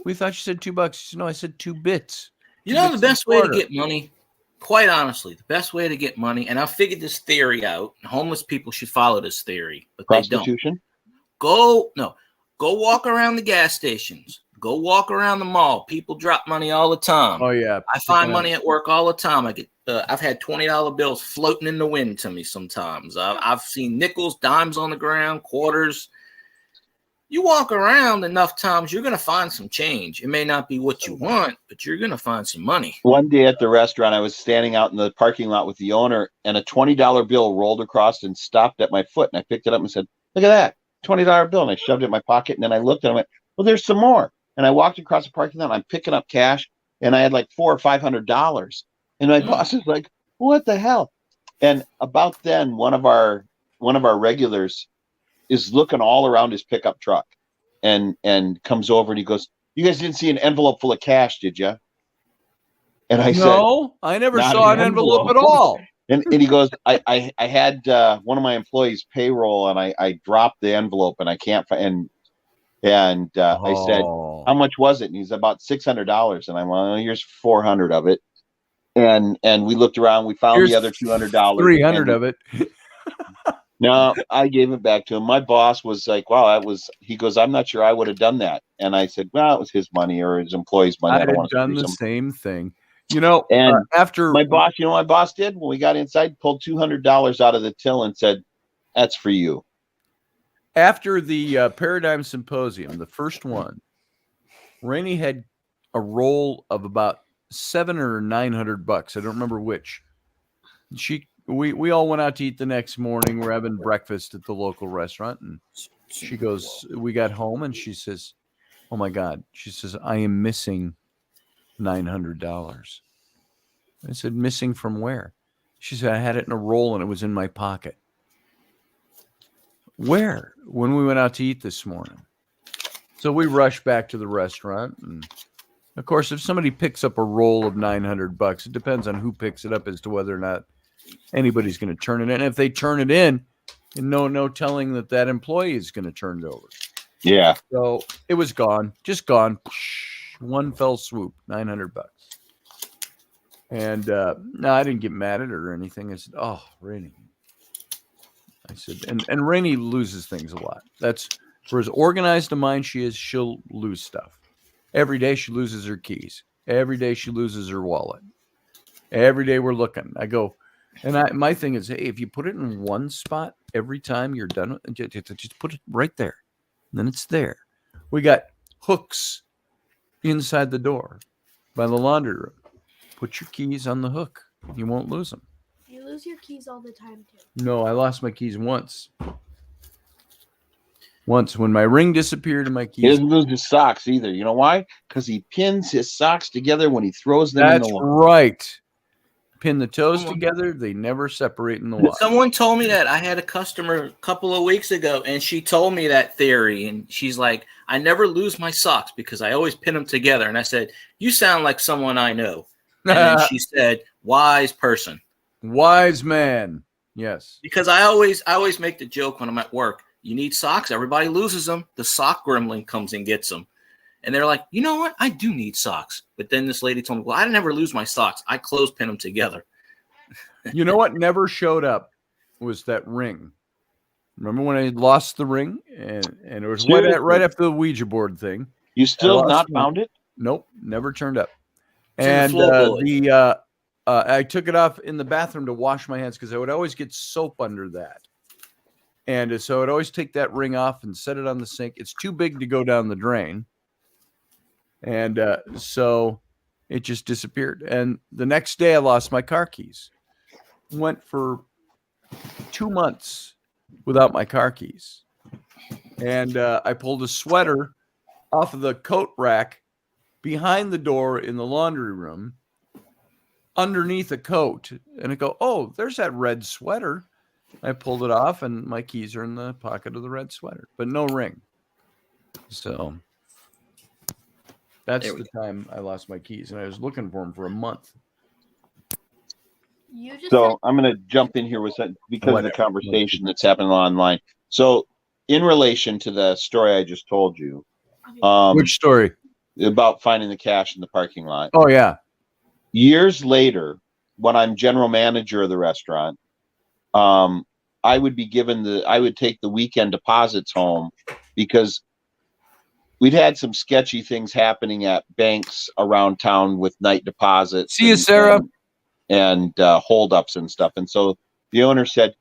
we thought you said $2. He said, no, I said 2 bits. You know, the best way to quarter. get money, quite honestly, the best way to get money, and I figured this theory out. Homeless people should follow this theory, but they don't. Prostitution? Go walk around the gas stations. Go walk around the mall. People drop money all the time. Oh, yeah. I find money at work all the time. I've had $20 bills floating in the wind to me sometimes. I've seen nickels, dimes on the ground, quarters. You walk around enough times, you're going to find some change. It may not be what you want, but you're going to find some money. One day at the restaurant, I was standing out in the parking lot with the owner, and a $20 bill rolled across and stopped at my foot. And I picked it up and said, look at that, $20 bill. And I shoved it in my pocket. And then I looked at it and I went, well, there's some more. And I walked across the parking lot. And I'm picking up cash, and I had like $400 or $500. And my boss is like, what the hell? And about then, one of our regulars is looking all around his pickup truck and comes over and he goes, you guys didn't see an envelope full of cash, did you? And I said, no, I never "Not saw an an envelope at envelope." all. And he goes, I had one of my employees payroll and I dropped the envelope and I can't find, and I said, how much was it? And he's about $600. And I'm like, well, here's 400 of it. And we looked around, we found Here's the other $200. 300 of it. No, I gave it back to him. My boss was like, wow, he goes, I'm not sure I would have done that. And I said, well, it was his money or his employee's money. I'd have done the same thing. You know, And after my boss, you know what my boss did? When we got inside, pulled $200 out of the till and said, that's for you. After the Paradigm Symposium, the first one, Rainey had a roll of about $700 or $900. I don't remember which. We all went out to eat the next morning. We're having breakfast at the local restaurant, and she goes, we got home, and she says, "Oh my God," she says, "I am missing $900." I said, "Missing from where?" She said, "I had it in a roll and it was in my pocket." Where? When we went out to eat this morning. So we rushed back to the restaurant, and of course, if somebody picks up a roll of $900, it depends on who picks it up as to whether or not anybody's going to turn it in. If they turn it in, no telling that employee is going to turn it over. Yeah. So it was gone, just gone. One fell swoop, $900. And no, I didn't get mad at her or anything. I said, "Oh, Raini." I said, and Raini loses things a lot. That's for as organized a mind she is, she'll lose stuff. Every day she loses her keys. Every day she loses her wallet. Every day we're looking. I go, and my thing is, hey, if you put it in one spot every time you're done, just put it right there. And then it's there. We got hooks inside the door by the laundry room. Put your keys on the hook. You won't lose them. You lose your keys all the time, too. No, I lost my keys once. Once when my ring disappeared and my keys. He doesn't lose his socks either. You know why? Because he pins his socks together when he throws them in the water. That's right. Pin the toes together. They never separate in the water. Someone told me that. I had a customer a couple of weeks ago, and she told me that theory. And she's like, "I never lose my socks because I always pin them together." And I said, "You sound like someone I know." And then she said, "Wise person." Wise man. Yes. Because I always make the joke when I'm at work. You need socks. Everybody loses them. The sock gremlin comes and gets them. And they're like, "You know what? I do need socks." But then this lady told me, "Well, I never lose my socks. I clothespin them together." You know what never showed up was that ring. Remember when I lost the ring? And it was right after the Ouija board thing. You still have not found it? Nope, never turned up. It's in And the floorboard. I took it off in the bathroom to wash my hands because I would always get soap under that. And so I'd always take that ring off and set it on the sink. It's too big to go down the drain. And so it just disappeared. And the next day I lost my car keys. Went for 2 months without my car keys. And I pulled a sweater off of the coat rack behind the door in the laundry room underneath a coat. And I go, "Oh, there's that red sweater." I pulled it off, and my keys are in the pocket of the red sweater, but no ring. So that's the time I lost my keys, and I was looking for them for a month. So I'm going to jump in here with that because of the conversation that's happening online. So in relation to the story I just told you, which story? About finding the cash in the parking lot. Oh yeah. Years later, when I'm general manager of the restaurant, I would be I would take the weekend deposits home because we'd had some sketchy things happening at banks around town with night deposits. See you, Sarah. And holdups and stuff. And so the owner said,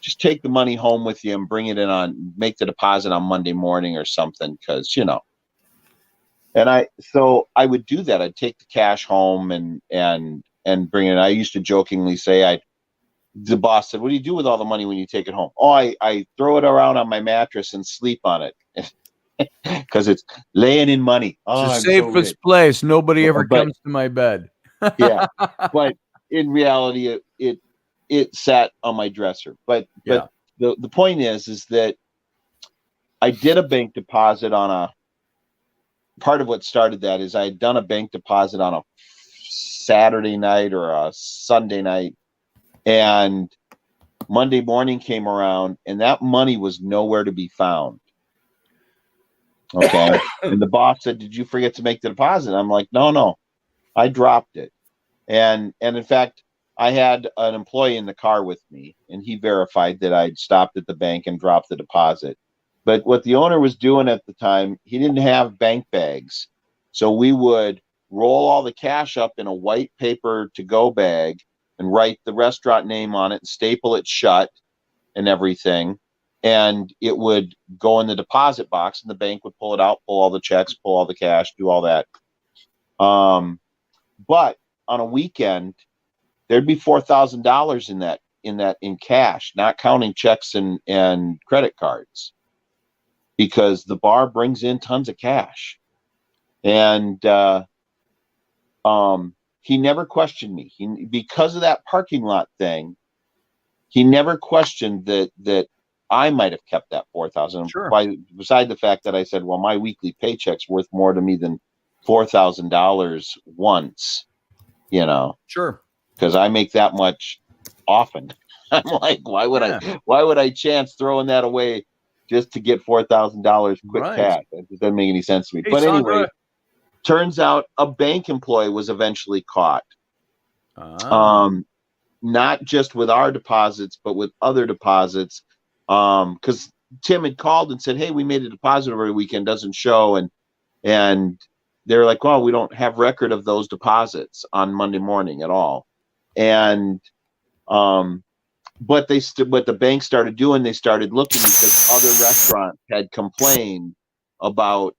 "Just take the money home with you and bring it in make the deposit on Monday morning or something." Cause and so I would do that. I'd take the cash home and bring it. I used to jokingly say, the boss said, "What do you do with all the money when you take it home?" "Oh, I throw it around on my mattress and sleep on it." Because it's laying in money. It's the safest place. Nobody ever comes to my bed. Yeah, but in reality, it sat on my dresser. But the point is that I did a bank deposit on part of what started that is I had done a bank deposit on a Saturday night or a Sunday night, and Monday morning came around, and that money was nowhere to be found. Okay, and the boss said, "Did you forget to make the deposit?" I'm like, No. I dropped it. And in fact, I had an employee in the car with me, and he verified that I'd stopped at the bank and dropped the deposit. But what the owner was doing at the time, he didn't have bank bags. So we would roll all the cash up in a white paper to-go bag and write the restaurant name on it and staple it shut and everything. And it would go in the deposit box, and the bank would pull it out, pull all the checks, pull all the cash, do all that. But on a weekend, there'd be $4,000 in cash, not counting checks and credit cards, because the bar brings in tons of cash. And he never questioned me. Because of that parking lot thing, he never questioned that I might have kept that $4,000. Sure. Beside the fact that I said, well, my weekly paycheck's worth more to me than $4,000 once, Sure. because I make that much often. I'm like, why would I chance throwing that away just to get $4,000 quick cash? That doesn't make any sense to me. Hey, but Sandra. anyway, turns out a bank employee was eventually caught. Not just with our deposits, but with other deposits. Because Tim had called and said, hey, we made a deposit over the weekend, doesn't show. And they're like, well, we don't have record of those deposits on Monday morning at all. And but the bank started doing, they started looking, because other restaurants had complained about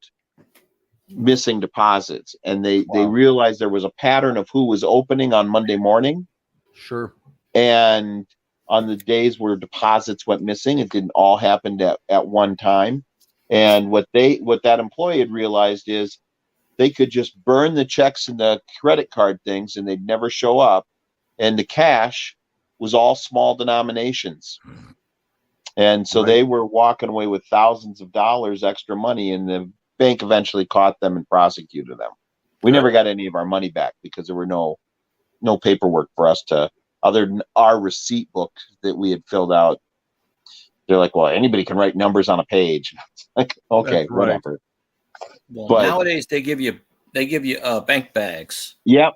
missing deposits, and they realized there was a pattern of who was opening on Monday morning. Sure. And on the days where deposits went missing, it didn't all happen at one time. And what that employee had realized is they could just burn the checks and the credit card things, and they'd never show up. And the cash was all small denominations. And so they were walking away with thousands of dollars extra money, and the bank eventually caught them and prosecuted them. We never got any of our money back, because there were no paperwork for us to, other than our receipt book that we had filled out. They're like, well, anybody can write numbers on a page. It's like, okay, whatever. Well, but nowadays they give you bank bags. Yep.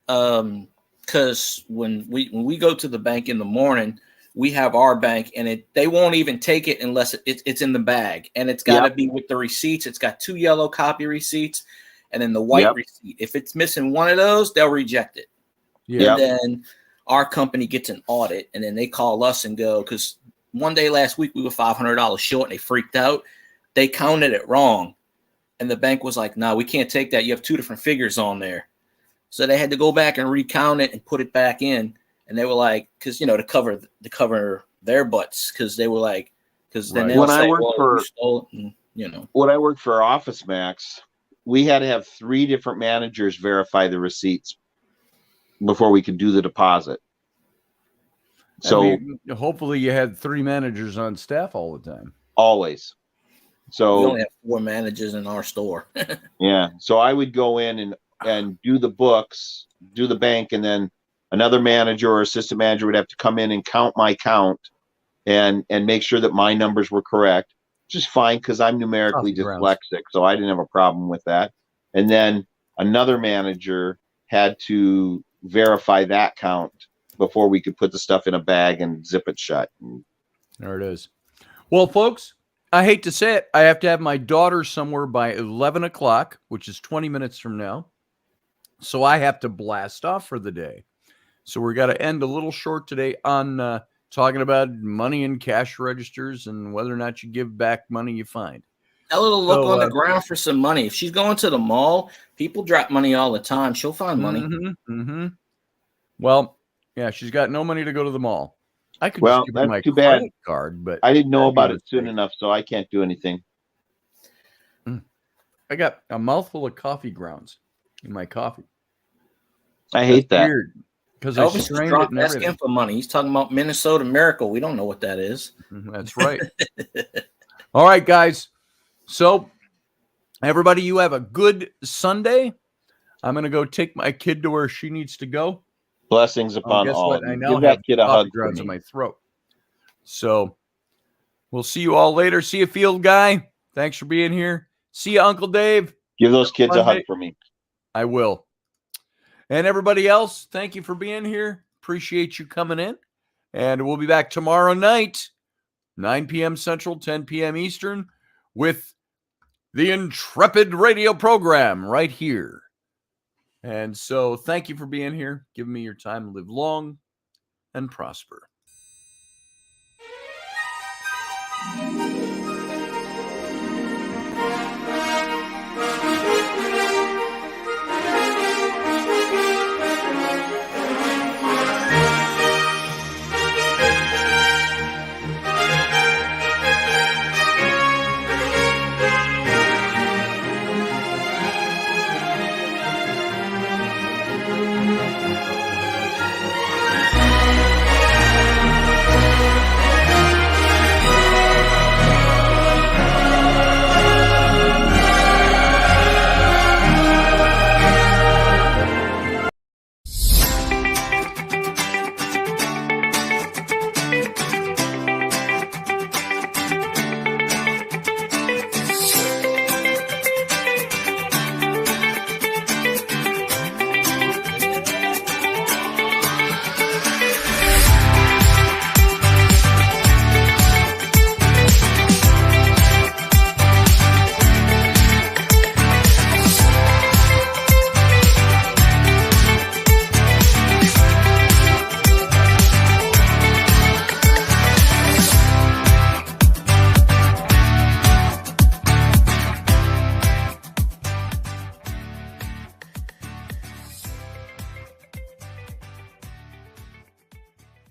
Because when we go to the bank in the morning, we have our bank, and they won't even take it unless it's in the bag, and it's got to be with the receipts. It's got 2 yellow copy receipts, and then the white receipt. If it's missing one of those, they'll reject it. And then our company gets an audit, and then they call us and go, because one day last week we were $500 short, and they freaked out. They counted it wrong, and the bank was like, "No, we can't take that. You have 2 different figures on there." So they had to go back and recount it and put it back in. And they were like, because to cover their butts, because they were like, because then they'll say, "Well, you stole it," and, When I worked for Office Max, we had to have 3 different managers verify the receipts before we could do the deposit. So hopefully you had 3 managers on staff all the time. Always. So we only have 4 managers in our store. Yeah. So I would go in and do the books, do the bank, and then another manager or assistant manager would have to come in and count my count and make sure that my numbers were correct, which is fine because I'm numerically dyslexic, so I didn't have a problem with that. And then another manager had to verify that count before we could put the stuff in a bag and zip it shut. There it is. Well, folks, I hate to say it, I have to have my daughter somewhere by 11 o'clock, which is 20 minutes from now. So I have to blast off for the day. So we're got to end a little short today on talking about money in cash registers and whether or not you give back money you find. A little look on the ground for some money. If she's going to the mall, people drop money all the time. She'll find money. Well, yeah, she's got no money to go to the mall. I could Well, just give her my that's too bad. credit card, but I didn't know about it soon enough, so I can't do anything. I got a mouthful of coffee grounds in my coffee. I hate that. Weird, because I strained it and everything. Asking for money. He's talking about Minnesota Miracle. We don't know what that is. That's right. All right, guys. So, everybody, you have a good Sunday. I'm going to go take my kid to where she needs to go. Blessings upon all of you. I now Give that kid a hug for grounds me. in my throat. So, we'll see you all later. See you, Field Guy. Thanks for being here. See you, Uncle Dave. Give those kids a hug for me. I will. And everybody else, thank you for being here. Appreciate you coming in. And we'll be back tomorrow night, 9 p.m. Central, 10 p.m. Eastern, with the Intrepid radio program right here. And so thank you for being here. Give me your time. Live long and prosper.